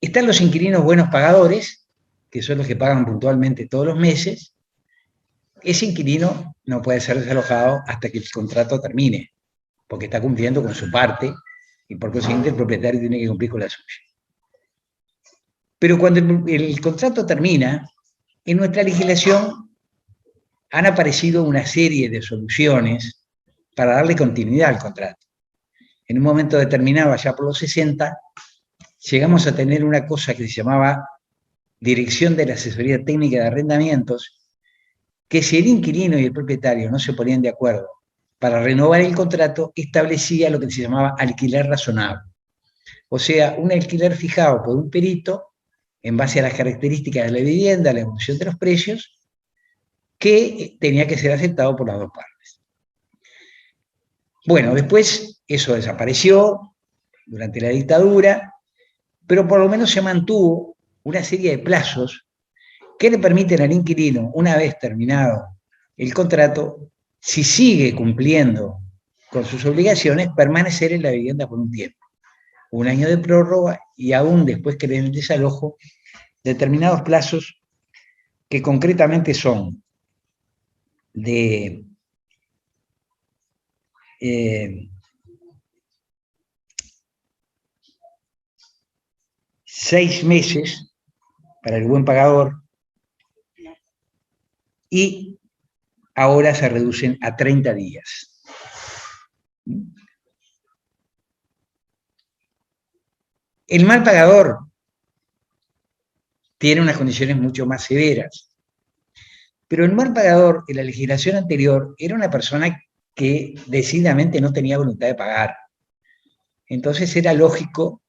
están los inquilinos buenos pagadores, que son los que pagan puntualmente todos los meses, ese inquilino no puede ser desalojado hasta que el contrato termine, porque está cumpliendo con su parte y por consiguiente el propietario tiene que cumplir con la suya. Pero cuando el contrato termina, en nuestra legislación han aparecido una serie de soluciones para darle continuidad al contrato. En un momento determinado, allá por los 60, llegamos a tener una cosa que se llamaba Dirección de la Asesoría Técnica de Arrendamientos, que si el inquilino y el propietario no se ponían de acuerdo para renovar el contrato, establecía lo que se llamaba alquiler razonable. O sea, un alquiler fijado por un perito en base a las características de la vivienda, la evolución de los precios, que tenía que ser aceptado por las dos partes. Bueno, después eso desapareció durante la dictadura, pero por lo menos se mantuvo una serie de plazos que le permiten al inquilino, una vez terminado el contrato, si sigue cumpliendo con sus obligaciones, permanecer en la vivienda por un tiempo. Un año de prórroga y aún después que le den el desalojo, determinados plazos que concretamente son de 6 meses para el buen pagador y ahora se reducen a 30 días. El mal pagador tiene unas condiciones mucho más severas, pero el mal pagador en la legislación anterior era una persona que decididamente no tenía voluntad de pagar. Entonces era lógico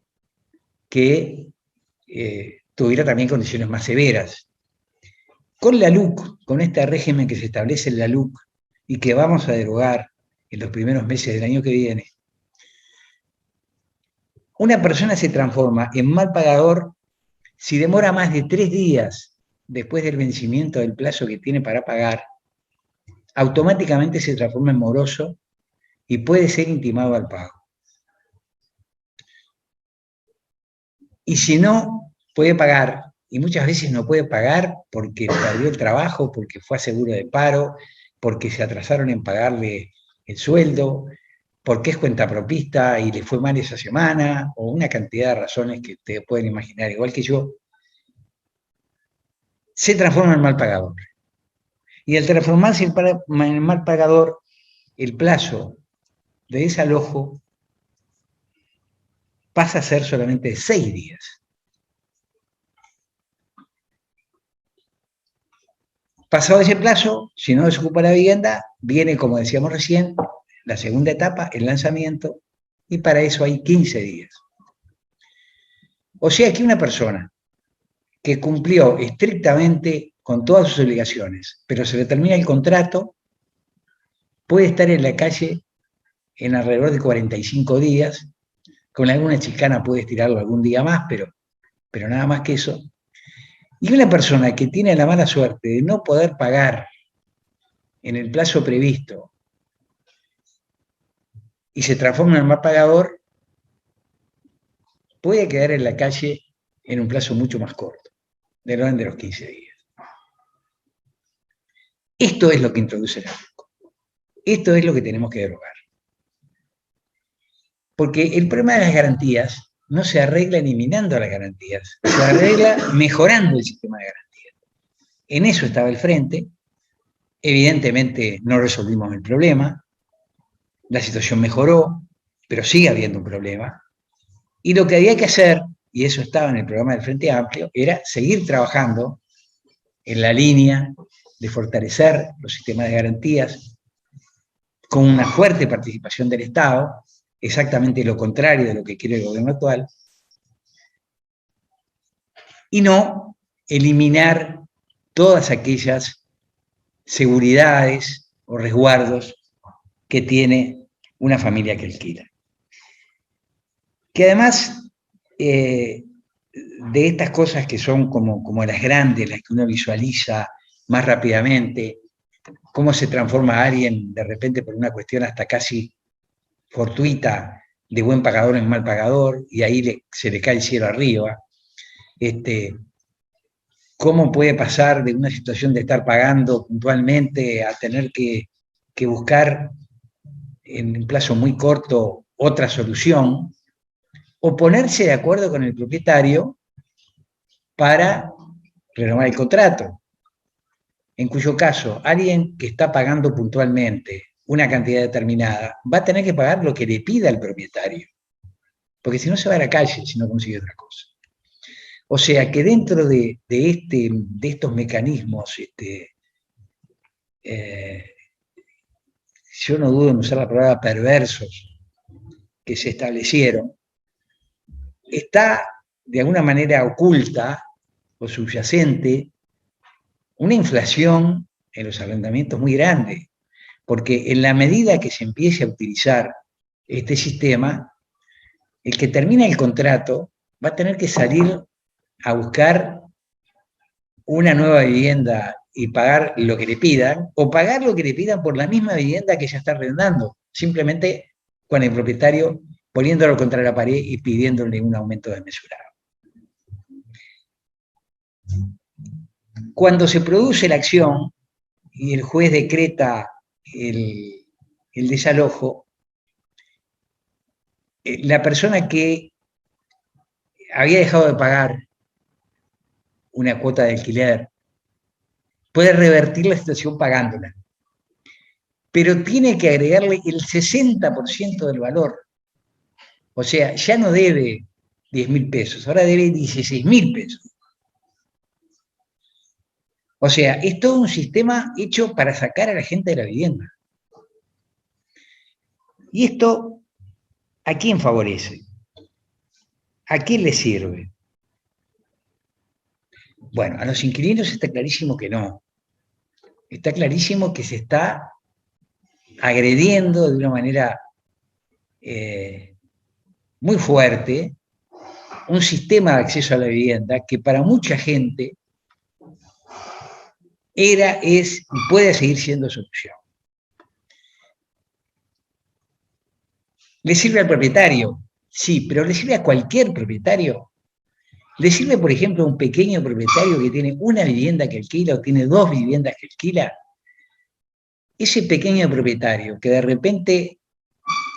que tuviera también condiciones más severas. Con la LUC, con este régimen que se establece en la LUC y que vamos a derogar en los primeros meses del año que viene, una persona se transforma en mal pagador si demora más de 3 días después del vencimiento del plazo que tiene para pagar, automáticamente se transforma en moroso y puede ser intimado al pago. Y si no puede pagar, y muchas veces no puede pagar porque perdió el trabajo, porque fue a seguro de paro, porque se atrasaron en pagarle el sueldo, porque es cuentapropista y le fue mal esa semana, o una cantidad de razones que ustedes pueden imaginar, igual que yo, se transforma en mal pagador. Y al transformarse en mal pagador, el plazo de desalojo pasa a ser solamente de 6 días. Pasado ese plazo, si no desocupa la vivienda, viene, como decíamos recién, la segunda etapa, el lanzamiento, y para eso hay 15 días. O sea que una persona que cumplió estrictamente con todas sus obligaciones, pero se le termina el contrato, puede estar en la calle en alrededor de 45 días, con alguna chicana puede estirarlo algún día más, pero nada más que eso. Y una persona que tiene la mala suerte de no poder pagar en el plazo previsto y se transforma en mal pagador, puede quedar en la calle en un plazo mucho más corto, del orden de los 15 días. Esto es lo que introduce la LUC. Esto es lo que tenemos que derogar. Porque el problema de las garantías no se arregla eliminando las garantías, se arregla mejorando el sistema de garantías. En eso estaba el frente. Evidentemente no resolvimos el problema, la situación mejoró, pero sigue habiendo un problema. Y lo que había que hacer, y eso estaba en el programa del Frente Amplio, era seguir trabajando en la línea de fortalecer los sistemas de garantías con una fuerte participación del Estado, exactamente lo contrario de lo que quiere el gobierno actual, y no eliminar todas aquellas seguridades o resguardos que tiene una familia que alquila. Que además de estas cosas que son como las grandes, las que uno visualiza más rápidamente, cómo se transforma alguien de repente por una cuestión hasta casi fortuita de buen pagador en mal pagador, y ahí se le cae el cielo arriba. cómo puede pasar de una situación de estar pagando puntualmente a tener que buscar en un plazo muy corto otra solución, o ponerse de acuerdo con el propietario para renovar el contrato, en cuyo caso alguien que está pagando puntualmente una cantidad determinada va a tener que pagar lo que le pida el propietario, porque si no se va a la calle si no consigue otra cosa. O sea que dentro de estos mecanismos, yo no dudo en usar la palabra perversos que se establecieron, está de alguna manera oculta o subyacente una inflación en los arrendamientos muy grande, porque en la medida que se empiece a utilizar este sistema, el que termina el contrato va a tener que salir a buscar una nueva vivienda y pagar lo que le pidan, o pagar lo que le pidan por la misma vivienda que ya está arrendando, simplemente con el propietario poniéndolo contra la pared y pidiéndole un aumento desmesurado. Cuando se produce la acción y el juez decreta el desalojo, la persona que había dejado de pagar una cuota de alquiler puede revertir la situación pagándola, pero tiene que agregarle el 60% del valor. O sea, ya no debe 10.000 pesos, ahora debe 16.000 pesos. O sea, es todo un sistema hecho para sacar a la gente de la vivienda. ¿Y esto a quién favorece? ¿A quién le sirve? Bueno, a los inquilinos está clarísimo que no. Está clarísimo que se está agrediendo de una manera muy fuerte un sistema de acceso a la vivienda que para mucha gente era, es y puede seguir siendo solución. ¿Le sirve al propietario? Sí, pero ¿le sirve a cualquier propietario? ¿Le sirve, por ejemplo, a un pequeño propietario que tiene una vivienda que alquila o tiene 2 viviendas que alquila? Ese pequeño propietario que de repente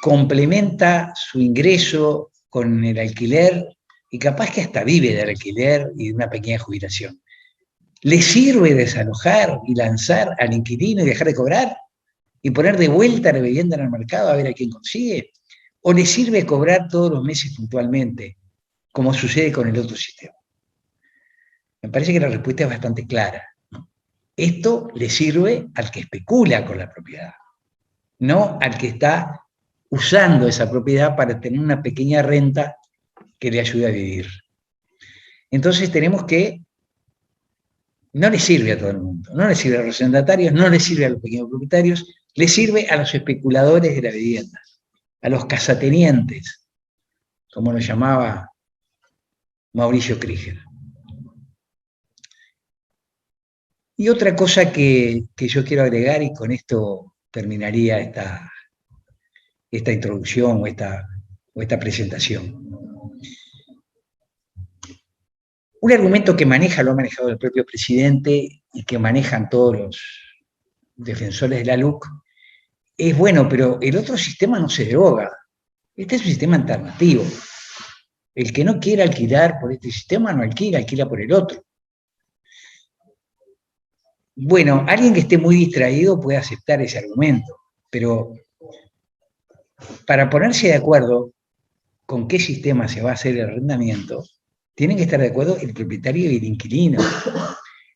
complementa su ingreso con el alquiler y capaz que hasta vive del alquiler y de una pequeña jubilación, ¿le sirve desalojar y lanzar al inquilino y dejar de cobrar y poner de vuelta la vivienda en el mercado a ver a quién consigue? ¿O le sirve cobrar todos los meses puntualmente, como sucede con el otro sistema? Me parece que la respuesta es bastante clara. Esto le sirve al que especula con la propiedad, no al que está usando esa propiedad para tener una pequeña renta que le ayude a vivir. Entonces tenemos que, no le sirve a todo el mundo, no le sirve a los arrendatarios, no le sirve a los pequeños propietarios, le sirve a los especuladores de la vivienda, a los casatenientes, como lo llamaba Mauricio Krieger. Y otra cosa que yo quiero agregar, y con esto terminaría esta introducción o esta presentación. Un argumento que lo ha manejado el propio presidente y que manejan todos los defensores de la LUC, es bueno, pero el otro sistema no se deroga. Este es un sistema alternativo. El que no quiera alquilar por este sistema no alquila, alquila por el otro. Bueno, alguien que esté muy distraído puede aceptar ese argumento, pero para ponerse de acuerdo con qué sistema se va a hacer el arrendamiento, tienen que estar de acuerdo el propietario y el inquilino.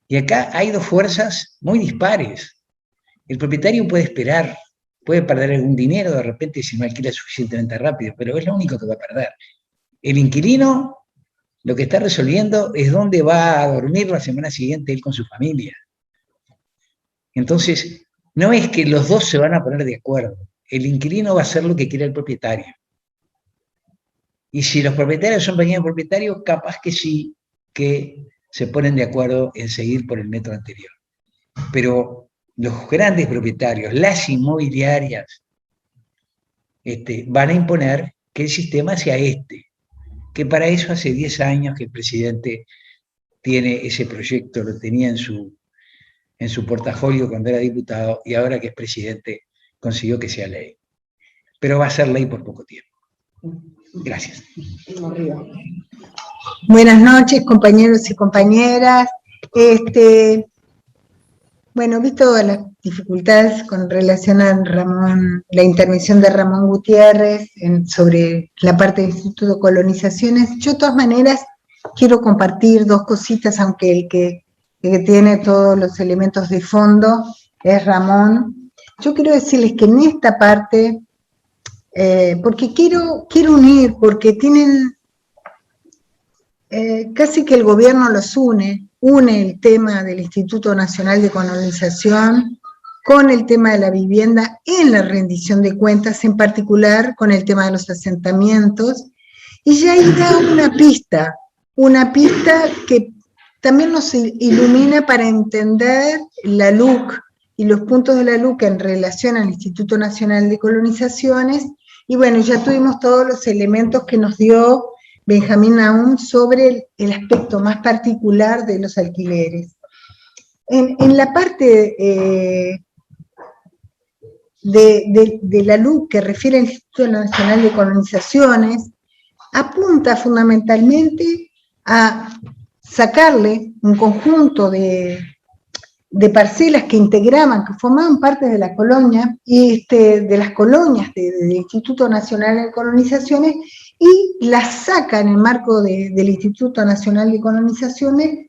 Y acá hay dos fuerzas muy dispares. El propietario puede esperar, puede perder algún dinero de repente si no alquila suficientemente rápido, pero es lo único que va a perder. El inquilino lo que está resolviendo es dónde va a dormir la semana siguiente él con su familia. Entonces, no es que los dos se van a poner de acuerdo. El inquilino va a hacer lo que quiera el propietario. Y si los propietarios son pequeños propietarios, capaz que sí que se ponen de acuerdo en seguir por el método anterior. Pero los grandes propietarios, las inmobiliarias, van a imponer que el sistema sea que para eso hace 10 años que el presidente tiene ese proyecto, lo tenía en su portafolio cuando era diputado, y ahora que es presidente consiguió que sea ley. Pero va a ser ley por poco tiempo. Gracias. Buenas noches, compañeros y compañeras. Bueno, visto las dificultades con relación a la intervención de Ramón Gutiérrez sobre la parte del Instituto de Colonizaciones, yo de todas maneras quiero compartir dos cositas, aunque el que tiene todos los elementos de fondo es Ramón. Yo quiero decirles que en esta parte, porque quiero unir, porque tienen casi que el gobierno los une el tema del Instituto Nacional de Colonización con el tema de la vivienda en la rendición de cuentas, en particular con el tema de los asentamientos, y ya ahí da una pista que también nos ilumina para entender la LUC y los puntos de la LUC en relación al Instituto Nacional de Colonizaciones, y bueno, ya tuvimos todos los elementos que nos dio Benjamín Nahum sobre el aspecto más particular de los alquileres. En la parte de la LUC que refiere al Instituto Nacional de Colonizaciones, apunta fundamentalmente a sacarle un conjunto de parcelas que integraban, que formaban parte de la colonia, y de las colonias del Instituto Nacional de Colonizaciones, y las saca en el marco del Instituto Nacional de Colonizaciones,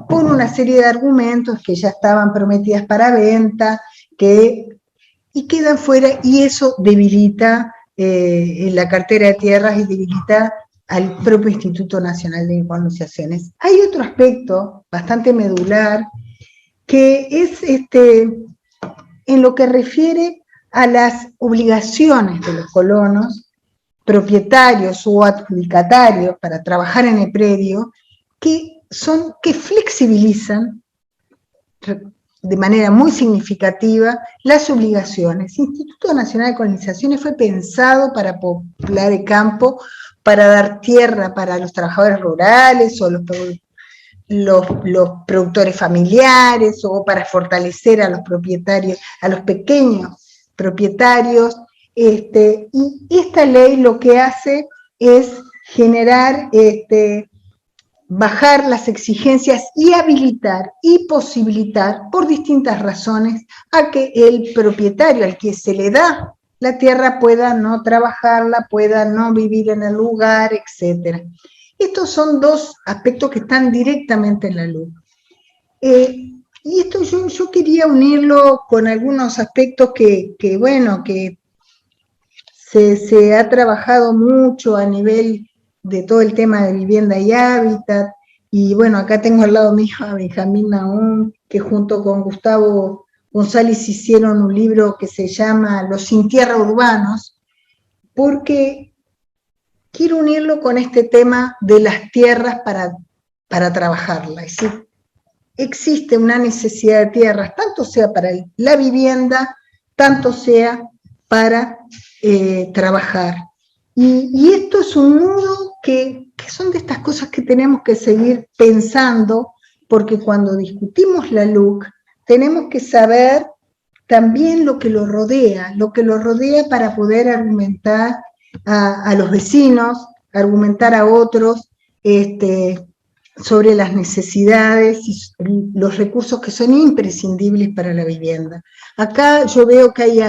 con una serie de argumentos que ya estaban prometidas para venta, y quedan fuera, y eso debilita la cartera de tierras y debilita al propio Instituto Nacional de Colonizaciones. Hay otro aspecto bastante medular, que es en lo que refiere a las obligaciones de los colonos, propietarios o adjudicatarios para trabajar en el predio, que flexibilizan de manera muy significativa las obligaciones. El Instituto Nacional de Colonizaciones fue pensado para poblar el campo, para dar tierra para los trabajadores rurales o los productores familiares, o para fortalecer a los propietarios, a los pequeños propietarios, y esta ley lo que hace es generar, bajar las exigencias y habilitar y posibilitar, por distintas razones, a que el propietario al que se le da la tierra pueda no trabajarla, pueda no vivir en el lugar, etc. Estos son dos aspectos que están directamente en la LUC. Y esto yo quería unirlo con algunos aspectos que se ha trabajado mucho a nivel de todo el tema de vivienda y hábitat, y bueno, acá tengo al lado mío a Benjamín Nahum, que junto con Gustavo González hicieron un libro que se llama Los sin tierra urbanos, porque quiero unirlo con este tema de las tierras para trabajarlas. Es decir, existe una necesidad de tierras, tanto sea para la vivienda, tanto sea para trabajar. Y esto es un nudo que son de estas cosas que tenemos que seguir pensando, porque cuando discutimos la LUC, tenemos que saber también lo que lo rodea para poder argumentar a los vecinos, argumentar a otros sobre las necesidades y los recursos que son imprescindibles para la vivienda. Acá yo veo que hay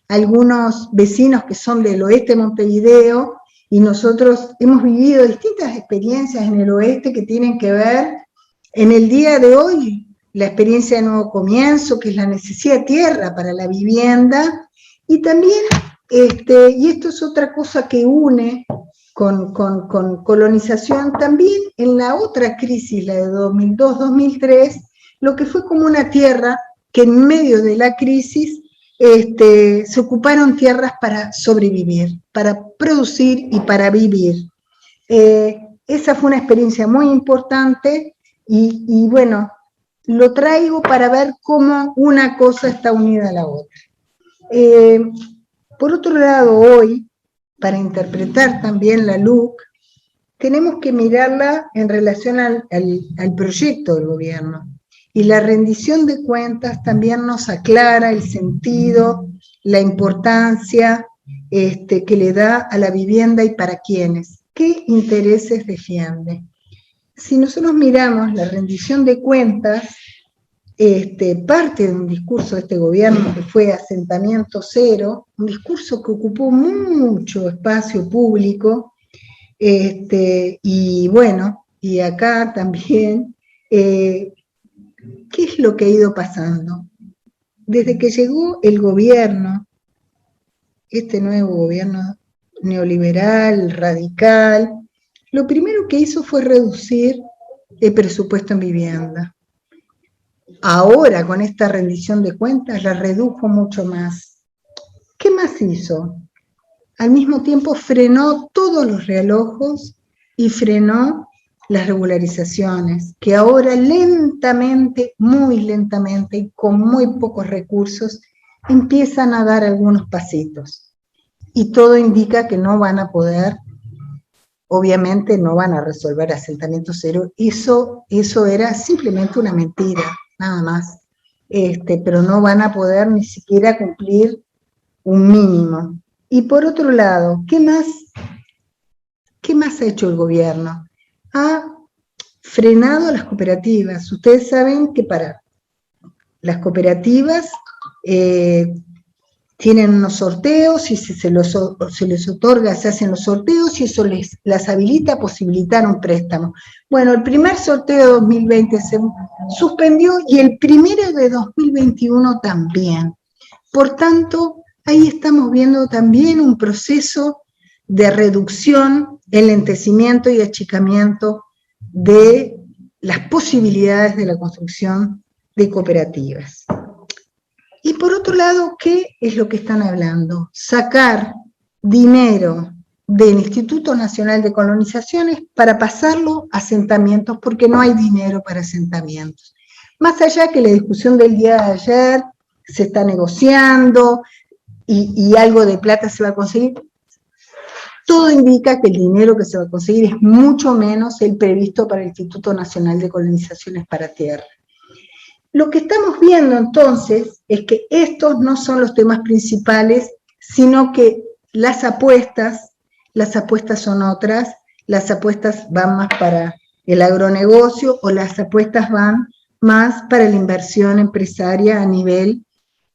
algunos vecinos que son del oeste de Montevideo, y nosotros hemos vivido distintas experiencias en el oeste que tienen que ver, en el día de hoy, la experiencia de Nuevo Comienzo, que es la necesidad de tierra para la vivienda, y también, y esto es otra cosa que une con colonización, también en la otra crisis, la de 2002-2003, lo que fue como una tierra que en medio de la crisis se ocuparon tierras para sobrevivir, para producir y para vivir. Esa fue una experiencia muy importante, y bueno, lo traigo para ver cómo una cosa está unida a la otra. Por otro lado, hoy, para interpretar también la LUC, tenemos que mirarla en relación al proyecto del gobierno. Y la rendición de cuentas también nos aclara el sentido, la importancia que le da a la vivienda y para quiénes, qué intereses defiende. Si nosotros miramos la rendición de cuentas, parte de un discurso de este gobierno que fue asentamiento cero, un discurso que ocupó mucho espacio público, y bueno, y acá también, ¿qué es lo que ha ido pasando? Desde que llegó el gobierno, este nuevo gobierno neoliberal, radical, lo primero que hizo fue reducir el presupuesto en vivienda. Ahora, con esta rendición de cuentas, la redujo mucho más. ¿Qué más hizo? Al mismo tiempo frenó todos los realojos y frenó las regularizaciones, que ahora lentamente, muy lentamente y con muy pocos recursos, empiezan a dar algunos pasitos. Y todo indica que no van a poder, obviamente no van a resolver asentamiento cero, eso era simplemente una mentira, nada más. Pero no van a poder ni siquiera cumplir un mínimo. Y por otro lado, ¿qué más ha hecho el gobierno? Ha frenado a las cooperativas. Ustedes saben que para las cooperativas tienen unos sorteos y se les otorga, se hacen los sorteos y eso las habilita a posibilitar un préstamo. Bueno, el primer sorteo de 2020 se suspendió y el primero de 2021 también. Por tanto, ahí estamos viendo también un proceso de reducción, enlentecimiento y achicamiento de las posibilidades de la construcción de cooperativas. Y por otro lado, ¿qué es lo que están hablando? Sacar dinero del Instituto Nacional de Colonizaciones para pasarlo a asentamientos, porque no hay dinero para asentamientos. Más allá que la discusión del día de ayer se está negociando y algo de plata se va a conseguir, todo indica que el dinero que se va a conseguir es mucho menos el previsto para el Instituto Nacional de Colonizaciones para Tierra. Lo que estamos viendo entonces es que estos no son los temas principales, sino que las apuestas son otras, las apuestas van más para el agronegocio o las apuestas van más para la inversión empresaria a nivel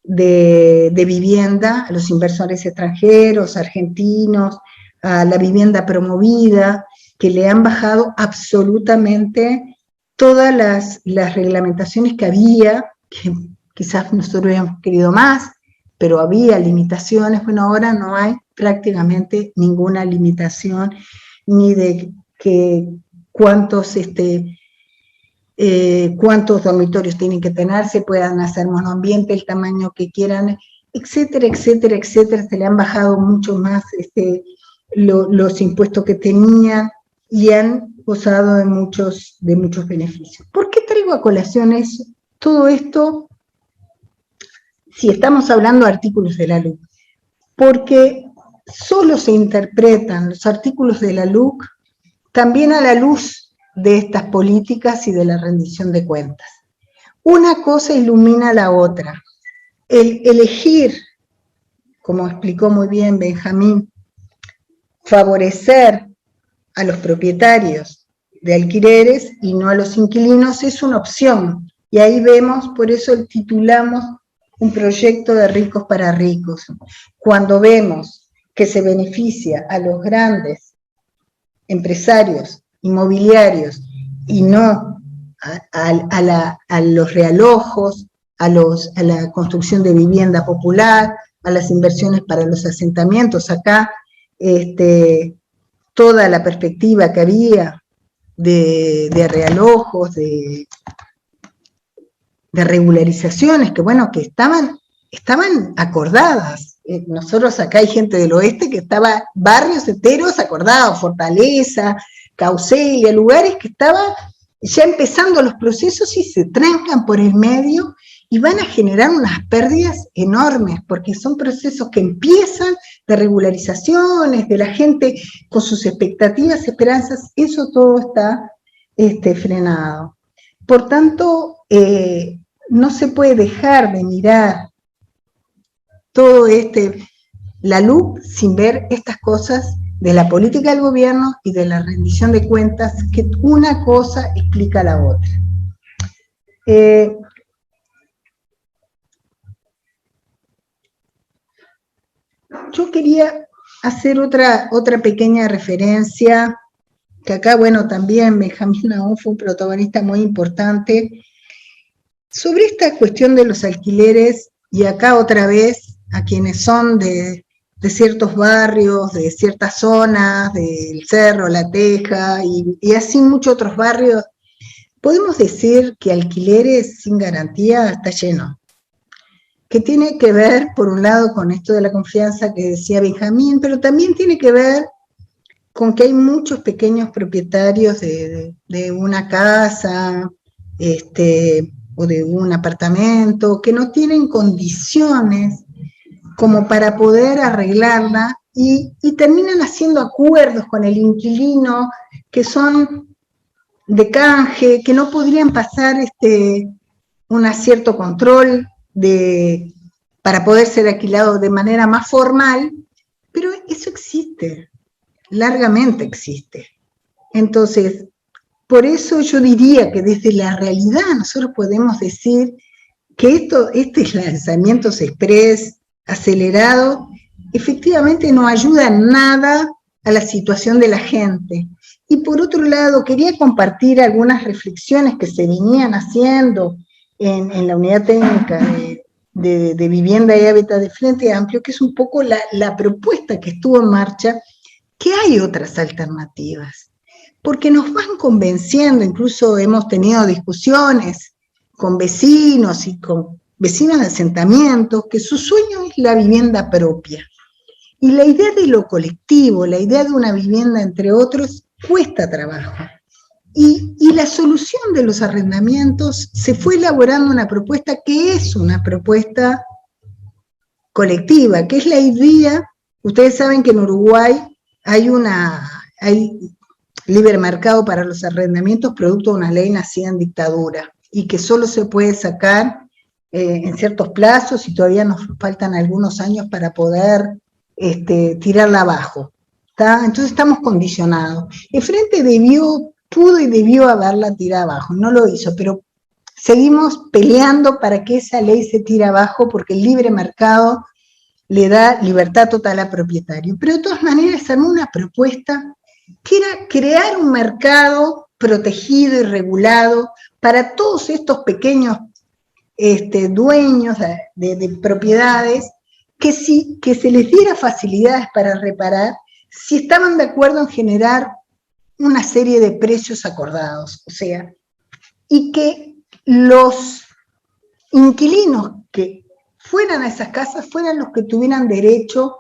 de vivienda, a los inversores extranjeros, argentinos, a la vivienda promovida, que le han bajado absolutamente todas las reglamentaciones que había, que quizás nosotros hubiéramos querido más, pero había limitaciones. Bueno, ahora no hay prácticamente ninguna limitación, ni de que cuántos dormitorios tienen que tener, se puedan hacer monoambiente, el tamaño que quieran, etcétera, etcétera, etcétera. Se le han bajado mucho más los impuestos que tenían y han gozado de muchos beneficios. ¿Por qué traigo a colación todo esto si estamos hablando de artículos de la LUC? Porque solo se interpretan los artículos de la LUC también a la luz de estas políticas y de la rendición de cuentas. Una cosa ilumina a la otra. El elegir, como explicó muy bien Benjamín, favorecer a los propietarios de alquileres y no a los inquilinos es una opción. Y ahí vemos, por eso titulamos un proyecto de ricos para ricos. Cuando vemos que se beneficia a los grandes empresarios inmobiliarios y no a los realojos, a la construcción de vivienda popular, a las inversiones para los asentamientos. Acá toda la perspectiva que había de realojos, de regularizaciones, que bueno, que estaban acordadas. Nosotros acá hay gente del oeste que estaba, barrios enteros acordados, Fortaleza, Caucelia, lugares que estaban ya empezando los procesos y se trancan por el medio y van a generar unas pérdidas enormes, porque son procesos que empiezan, de regularizaciones, de la gente con sus expectativas, esperanzas, eso todo está frenado. Por tanto, no se puede dejar de mirar todo la LUC sin ver estas cosas de la política del gobierno y de la rendición de cuentas, que una cosa explica a la otra. Yo quería hacer otra pequeña referencia, que acá, bueno, también Benjamín Nahum fue un protagonista muy importante, sobre esta cuestión de los alquileres, y acá otra vez a quienes son de ciertos barrios, de ciertas zonas, del Cerro, La Teja, y así muchos otros barrios, podemos decir que alquileres sin garantía está lleno, que tiene que ver, por un lado, con esto de la confianza que decía Benjamín, pero también tiene que ver con que hay muchos pequeños propietarios de una casa, o de un apartamento, que no tienen condiciones como para poder arreglarla, y terminan haciendo acuerdos con el inquilino que son de canje, que no podrían pasar un cierto control para poder ser alquilado de manera más formal, pero eso existe, largamente existe. Entonces, por eso yo diría que desde la realidad nosotros podemos decir que estos lanzamientos express, acelerados, efectivamente no ayudan nada a la situación de la gente. Y por otro lado, quería compartir algunas reflexiones que se venían haciendo en la unidad técnica de vivienda y hábitat de Frente Amplio, que es un poco la propuesta que estuvo en marcha, que hay otras alternativas, porque nos van convenciendo, incluso hemos tenido discusiones con vecinos y con vecinos de asentamientos, que su sueño es la vivienda propia. Y la idea de lo colectivo, la idea de una vivienda entre otros, cuesta trabajo. Y la solución de los arrendamientos, se fue elaborando una propuesta que es una propuesta colectiva, que es la idea. Ustedes saben que en Uruguay hay libre mercado para los arrendamientos producto de una ley nacida en dictadura, y que solo se puede sacar en ciertos plazos, y todavía nos faltan algunos años para poder tirarla abajo. ¿Tá? Entonces estamos condicionados. El Frente pudo y debió haberla tirado abajo, no lo hizo, pero seguimos peleando para que esa ley se tire abajo, porque el libre mercado le da libertad total al propietario. Pero de todas maneras, armó una propuesta que era crear un mercado protegido y regulado para todos estos pequeños dueños de propiedades, que se les diera facilidades para reparar, si estaban de acuerdo en generar una serie de precios acordados, o sea, y que los inquilinos que fueran a esas casas fueran los que tuvieran derecho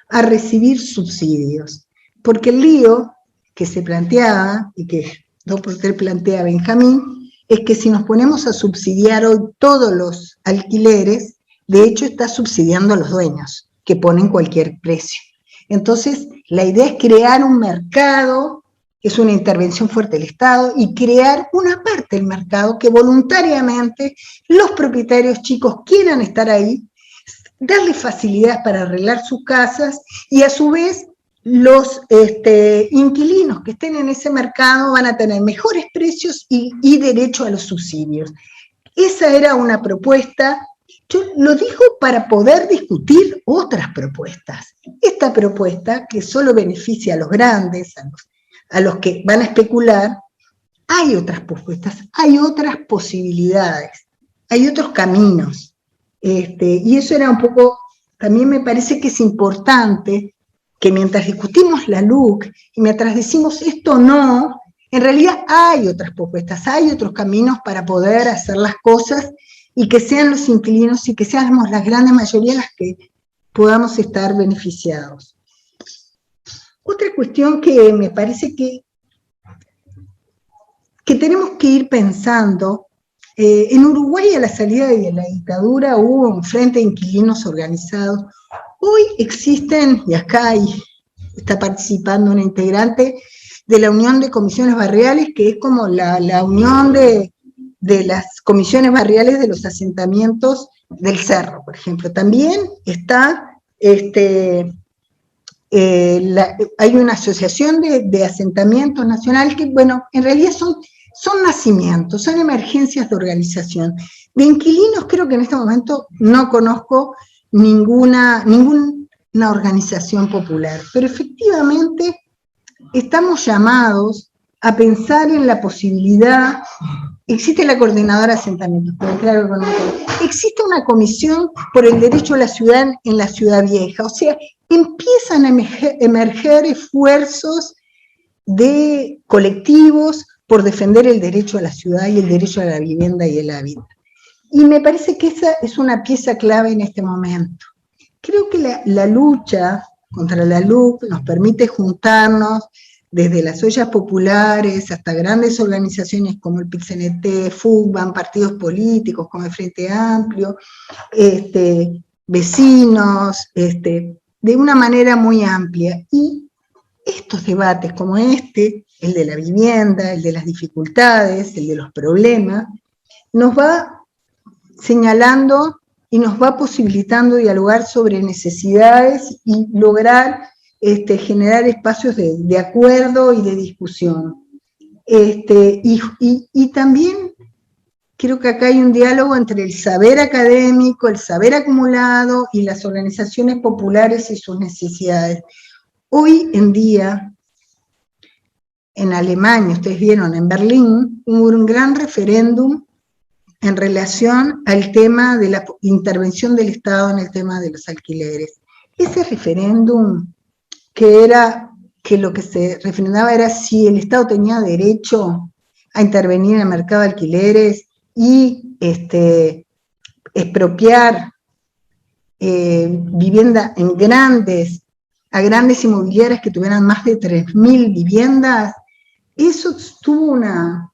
a recibir subsidios. Porque el lío que se planteaba, y que 2x3 plantea Benjamín, es que si nos ponemos a subsidiar hoy todos los alquileres, de hecho está subsidiando a los dueños, que ponen cualquier precio. Entonces, la idea es crear un mercado, es una intervención fuerte del Estado, y crear una parte del mercado que voluntariamente los propietarios chicos quieran estar ahí, darles facilidades para arreglar sus casas, y a su vez los inquilinos que estén en ese mercado van a tener mejores precios y derecho a los subsidios. Esa era una propuesta. Yo lo digo para poder discutir otras propuestas. Esta propuesta, que solo beneficia a los grandes, a los que van a especular, hay otras propuestas, hay otras posibilidades, hay otros caminos. Y eso era un poco, también me parece que es importante que mientras discutimos la LUC y mientras decimos esto no, en realidad hay otras propuestas, hay otros caminos para poder hacer las cosas, y que sean los inquilinos y que seamos la gran mayoría las que podamos estar beneficiados. Otra cuestión que me parece que tenemos que ir pensando, en Uruguay a la salida de la dictadura hubo un frente de inquilinos organizados Hoy existen, y acá está participando una integrante de la Unión de Comisiones Barriales, que es como la unión de las comisiones barriales de los asentamientos del Cerro, por ejemplo. También está, hay una asociación de asentamientos nacional que, bueno, en realidad son nacimientos, son emergencias de organización. De inquilinos creo que en este momento no conozco ninguna organización popular, pero efectivamente estamos llamados a pensar en la posibilidad. Existe la coordinadora de asentamientos, pero claro, existe una comisión por el derecho a la ciudad en la Ciudad Vieja, o sea, empiezan a emerger esfuerzos de colectivos por defender el derecho a la ciudad y el derecho a la vivienda y el hábitat. Y me parece que esa es una pieza clave en este momento. Creo que la lucha contra la LUC nos permite juntarnos desde las ollas populares hasta grandes organizaciones como el PIT-CNT, FUCBAN, partidos políticos como el Frente Amplio, vecinos, de una manera muy amplia. Y estos debates como el de la vivienda, el de las dificultades, el de los problemas, nos va señalando y nos va posibilitando dialogar sobre necesidades y lograr generar espacios de acuerdo y de discusión. Y también creo que acá hay un diálogo entre el saber académico, el saber acumulado y las organizaciones populares y sus necesidades. Hoy en día, en Alemania, ustedes vieron, en Berlín, hubo un gran referéndum en relación al tema de la intervención del Estado en el tema de los alquileres. Ese referéndum, que lo que se referendaba era si el Estado tenía derecho a intervenir en el mercado de alquileres y expropiar vivienda a grandes inmobiliarias que tuvieran más de 3.000 viviendas. Eso tuvo una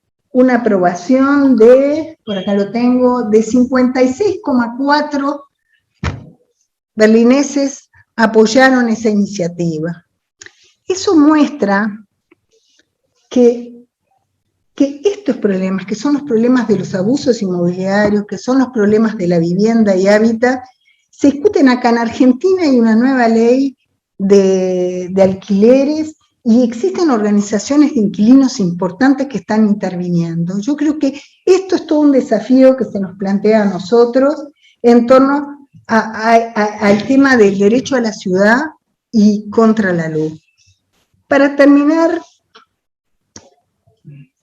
aprobación de, por acá lo tengo, de 56,4 berlineses apoyaron esa iniciativa. Eso muestra que estos problemas, que son los problemas de los abusos inmobiliarios, que son los problemas de la vivienda y hábitat, se discuten acá en Argentina. Hay una nueva ley de alquileres y existen organizaciones de inquilinos importantes que están interviniendo. Yo creo que esto es todo un desafío que se nos plantea a nosotros en torno al tema del derecho a la ciudad y contra la luz. Para terminar,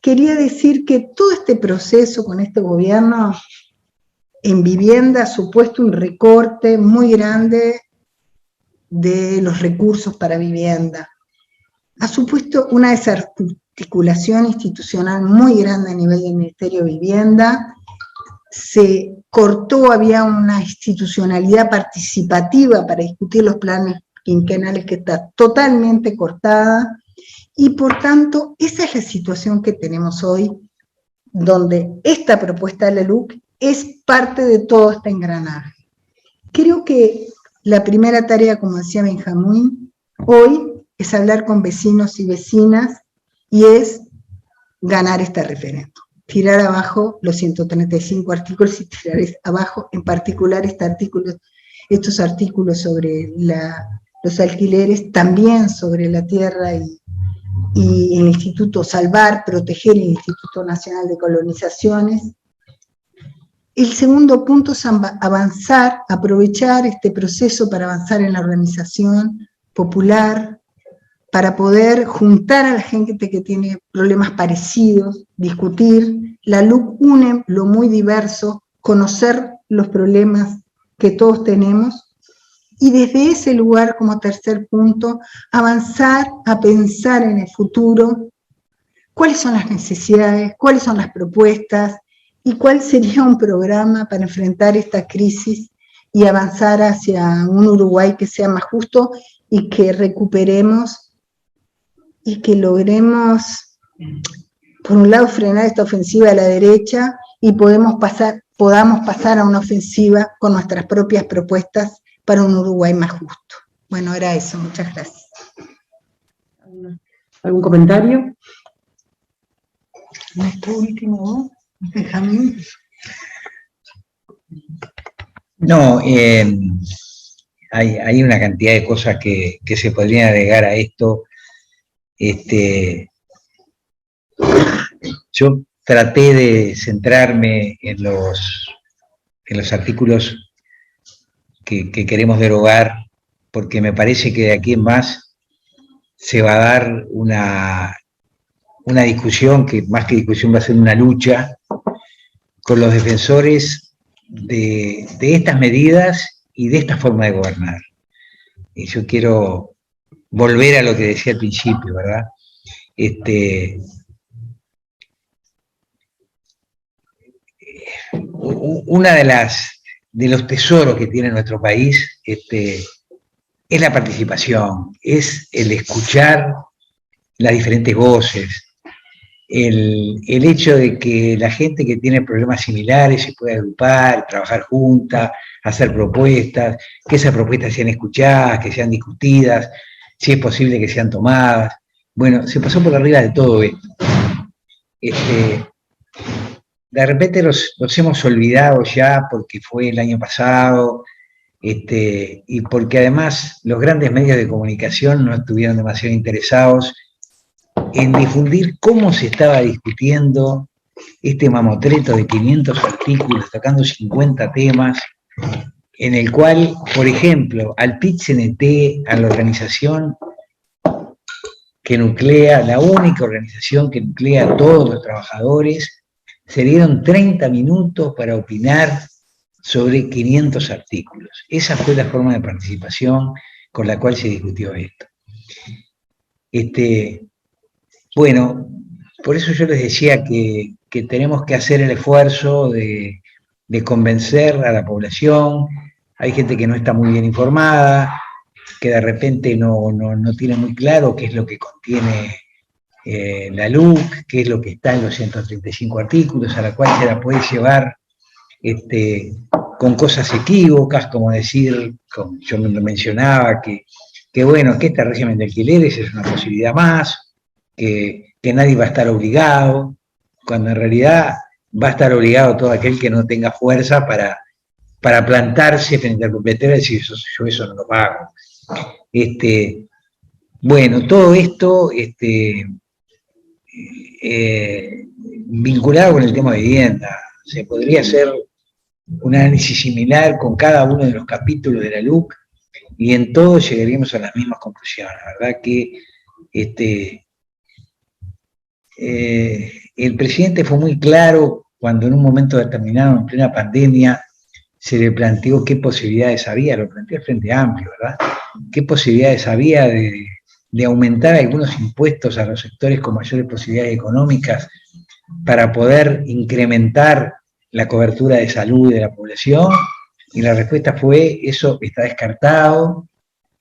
quería decir que todo este proceso con este gobierno en vivienda ha supuesto un recorte muy grande de los recursos para vivienda. Ha supuesto una desarticulación institucional muy grande a nivel del Ministerio de Vivienda. Se cortó, había una institucionalidad participativa para discutir los planes quinquenales que está totalmente cortada, y por tanto esa es la situación que tenemos hoy, donde esta propuesta de la LUC es parte de todo este engranaje. Creo que la primera tarea, como decía Benjamín, hoy es hablar con vecinos y vecinas y es ganar este referéndum. Tirar abajo los 135 artículos y tirar abajo en particular estos artículos sobre los alquileres, también sobre la tierra y el Instituto Salvar, proteger el Instituto Nacional de Colonizaciones. El segundo punto es avanzar, aprovechar este proceso para avanzar en la organización popular, para poder juntar a la gente que tiene problemas parecidos, discutir. La LUC une lo muy diverso, conocer los problemas que todos tenemos, y desde ese lugar, como tercer punto, avanzar a pensar en el futuro, cuáles son las necesidades, cuáles son las propuestas, y cuál sería un programa para enfrentar esta crisis y avanzar hacia un Uruguay que sea más justo y que recuperemos y que logremos, por un lado, frenar esta ofensiva de la derecha y podamos pasar a una ofensiva con nuestras propias propuestas para un Uruguay más justo. Bueno, era eso, muchas gracias. ¿Algún comentario? Nuestro último, Benjamín. No, hay una cantidad de cosas que se podrían agregar a esto. Yo traté de centrarme en los artículos que queremos derogar, porque me parece que de aquí en más se va a dar una discusión, que más que discusión va a ser una lucha con los defensores de estas medidas y de esta forma de gobernar. Y yo quiero volver a lo que decía al principio, ¿verdad? Una de los tesoros que tiene nuestro país es la participación, es el escuchar las diferentes voces, el hecho de que la gente que tiene problemas similares se pueda agrupar, trabajar juntas, hacer propuestas, que esas propuestas sean escuchadas, que sean discutidas, si es posible que sean tomadas. Bueno, se pasó por arriba de todo esto. De repente los hemos olvidado ya porque fue el año pasado, y porque además los grandes medios de comunicación no estuvieron demasiado interesados en difundir cómo se estaba discutiendo este mamotreto de 500 artículos, tocando 50 temas, en el cual, por ejemplo, al PIT-CNT, a la organización que nuclea, la única organización que nuclea a todos los trabajadores, se dieron 30 minutos para opinar sobre 500 artículos. Esa fue la forma de participación con la cual se discutió esto. Bueno, por eso yo les decía que tenemos que hacer el esfuerzo de convencer a la población. Hay gente que no está muy bien informada, que de repente no tiene muy claro qué es lo que contiene la LUC, qué es lo que está en los 135 artículos, a la cual se la puede llevar con cosas equívocas, como decir, como yo me lo mencionaba, que bueno, que este régimen de alquileres es una posibilidad más, que nadie va a estar obligado, cuando en realidad va a estar obligado todo aquel que no tenga fuerza para plantarse frente al propietario y decir, yo eso no lo pago. Bueno, todo esto vinculado con el tema de vivienda. Se podría hacer un análisis similar con cada uno de los capítulos de la LUC y en todo llegaríamos a las mismas conclusiones. La verdad que el presidente fue muy claro cuando en un momento determinado, en plena pandemia, se le planteó qué posibilidades había, lo planteó el Frente Amplio, ¿verdad? ¿Qué posibilidades había de aumentar algunos impuestos a los sectores con mayores posibilidades económicas para poder incrementar la cobertura de salud de la población? Y la respuesta fue, eso está descartado,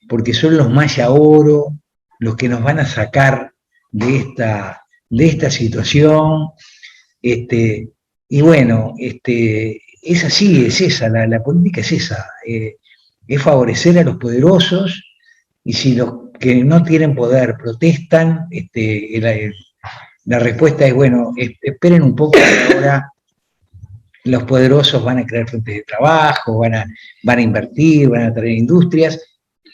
porque son los Maya Oro los que nos van a sacar de esta situación. Y bueno, es así, es esa, la política es esa, es favorecer a los poderosos, y si los que no tienen poder protestan, la respuesta es, bueno, esperen un poco, que ahora los poderosos van a crear fuentes de trabajo, van a invertir, van a traer industrias,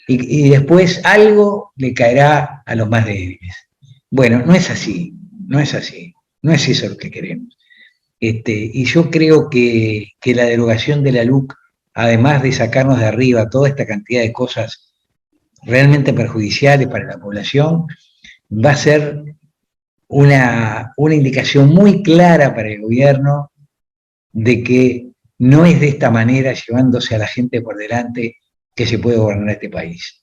y después algo le caerá a los más débiles. Bueno, no es así, no es así, no es eso lo que queremos. Y yo creo que la derogación de la LUC, además de sacarnos de arriba toda esta cantidad de cosas realmente perjudiciales para la población, va a ser una indicación muy clara para el gobierno de que no es de esta manera, llevándose a la gente por delante, que se puede gobernar este país.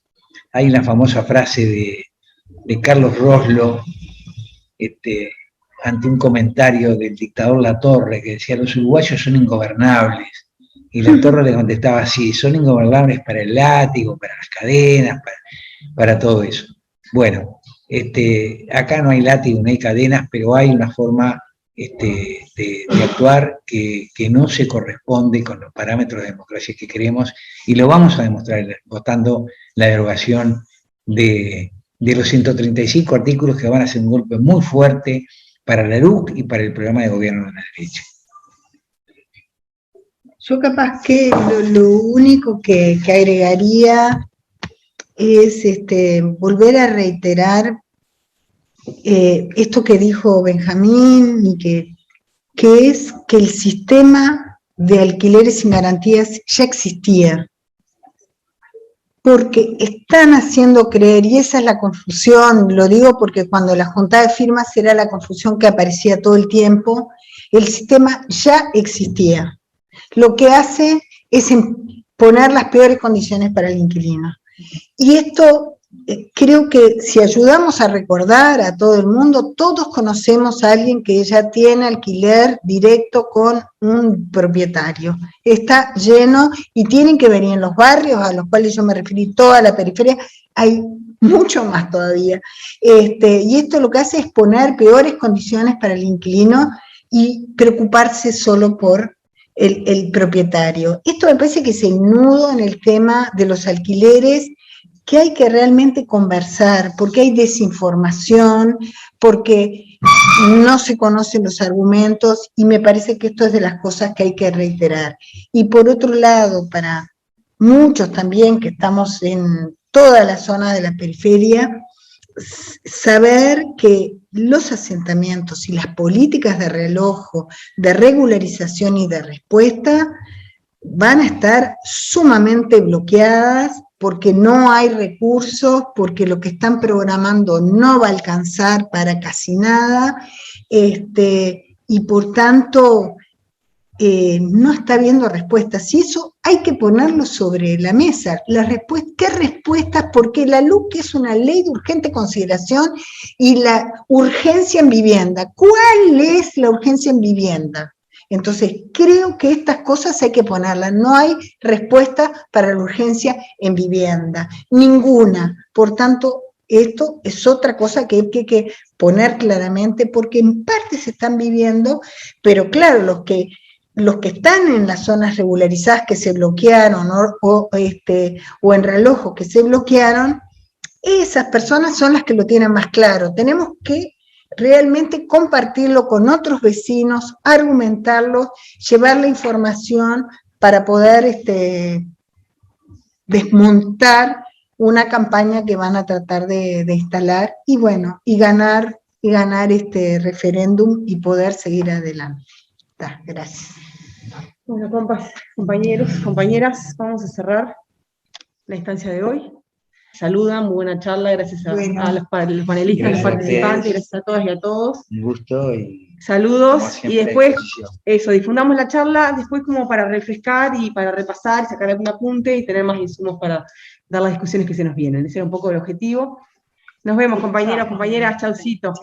Hay una famosa frase de Carlos Roslo, ante un comentario del dictador Latorre, que decía, los uruguayos son ingobernables. Y Latorre le contestaba así, son ingobernables para el látigo, para las cadenas, para todo eso. Bueno, acá no hay látigo, no hay cadenas, pero hay una forma de actuar que no se corresponde con los parámetros de democracia que queremos, y lo vamos a demostrar votando la derogación de los 135 artículos que van a ser un golpe muy fuerte para la LUC y para el programa de gobierno de la derecha. Yo capaz que lo único que agregaría es volver a reiterar esto que dijo Benjamín, y que es que el sistema de alquileres sin garantías ya existía, porque están haciendo creer, y esa es la confusión, lo digo porque cuando la junta de firmas era la confusión que aparecía todo el tiempo, el sistema ya existía. Lo que hace es poner las peores condiciones para el inquilino. Y esto creo que si ayudamos a recordar a todo el mundo, todos conocemos a alguien que ya tiene alquiler directo con un propietario. Está lleno y tienen que venir en los barrios a los cuales yo me referí, toda la periferia, hay mucho más todavía. Y esto lo que hace es poner peores condiciones para el inquilino y preocuparse solo por el propietario. Esto me parece que es el nudo en el tema de los alquileres, que hay que realmente conversar, porque hay desinformación, porque no se conocen los argumentos, y me parece que esto es de las cosas que hay que reiterar. Y por otro lado, para muchos también que estamos en toda la zona de la periferia, saber que los asentamientos y las políticas de realojo, de regularización y de respuesta van a estar sumamente bloqueadas porque no hay recursos, porque lo que están programando no va a alcanzar para casi nada, y por tanto no está habiendo respuestas, y eso hay que ponerlo sobre la mesa. ¿Qué respuestas? Porque la LUC es una ley de urgente consideración, y la urgencia en vivienda. ¿Cuál es la urgencia en vivienda? Entonces, creo que estas cosas hay que ponerlas. No hay respuesta para la urgencia en vivienda, ninguna. Por tanto, esto es otra cosa que hay que poner claramente, porque en parte se están viviendo, pero claro, los que están en las zonas regularizadas que se bloquearon, o en relojos que se bloquearon, esas personas son las que lo tienen más claro. Tenemos que realmente compartirlo con otros vecinos, argumentarlo, llevar la información para poder desmontar una campaña que van a tratar de instalar, y bueno, y ganar este referéndum y poder seguir adelante. Gracias. Bueno, compas, compañeros, compañeras, vamos a cerrar la instancia de hoy. Saluda, muy buena charla, gracias a los panelistas, los participantes, gracias a todas y a todos. Un gusto y saludos, y después, eso, difundamos la charla, después como para refrescar y para repasar, sacar algún apunte y tener más insumos para dar las discusiones que se nos vienen. Ese era un poco el objetivo. Nos vemos, compañeros, compañeras, chaucito.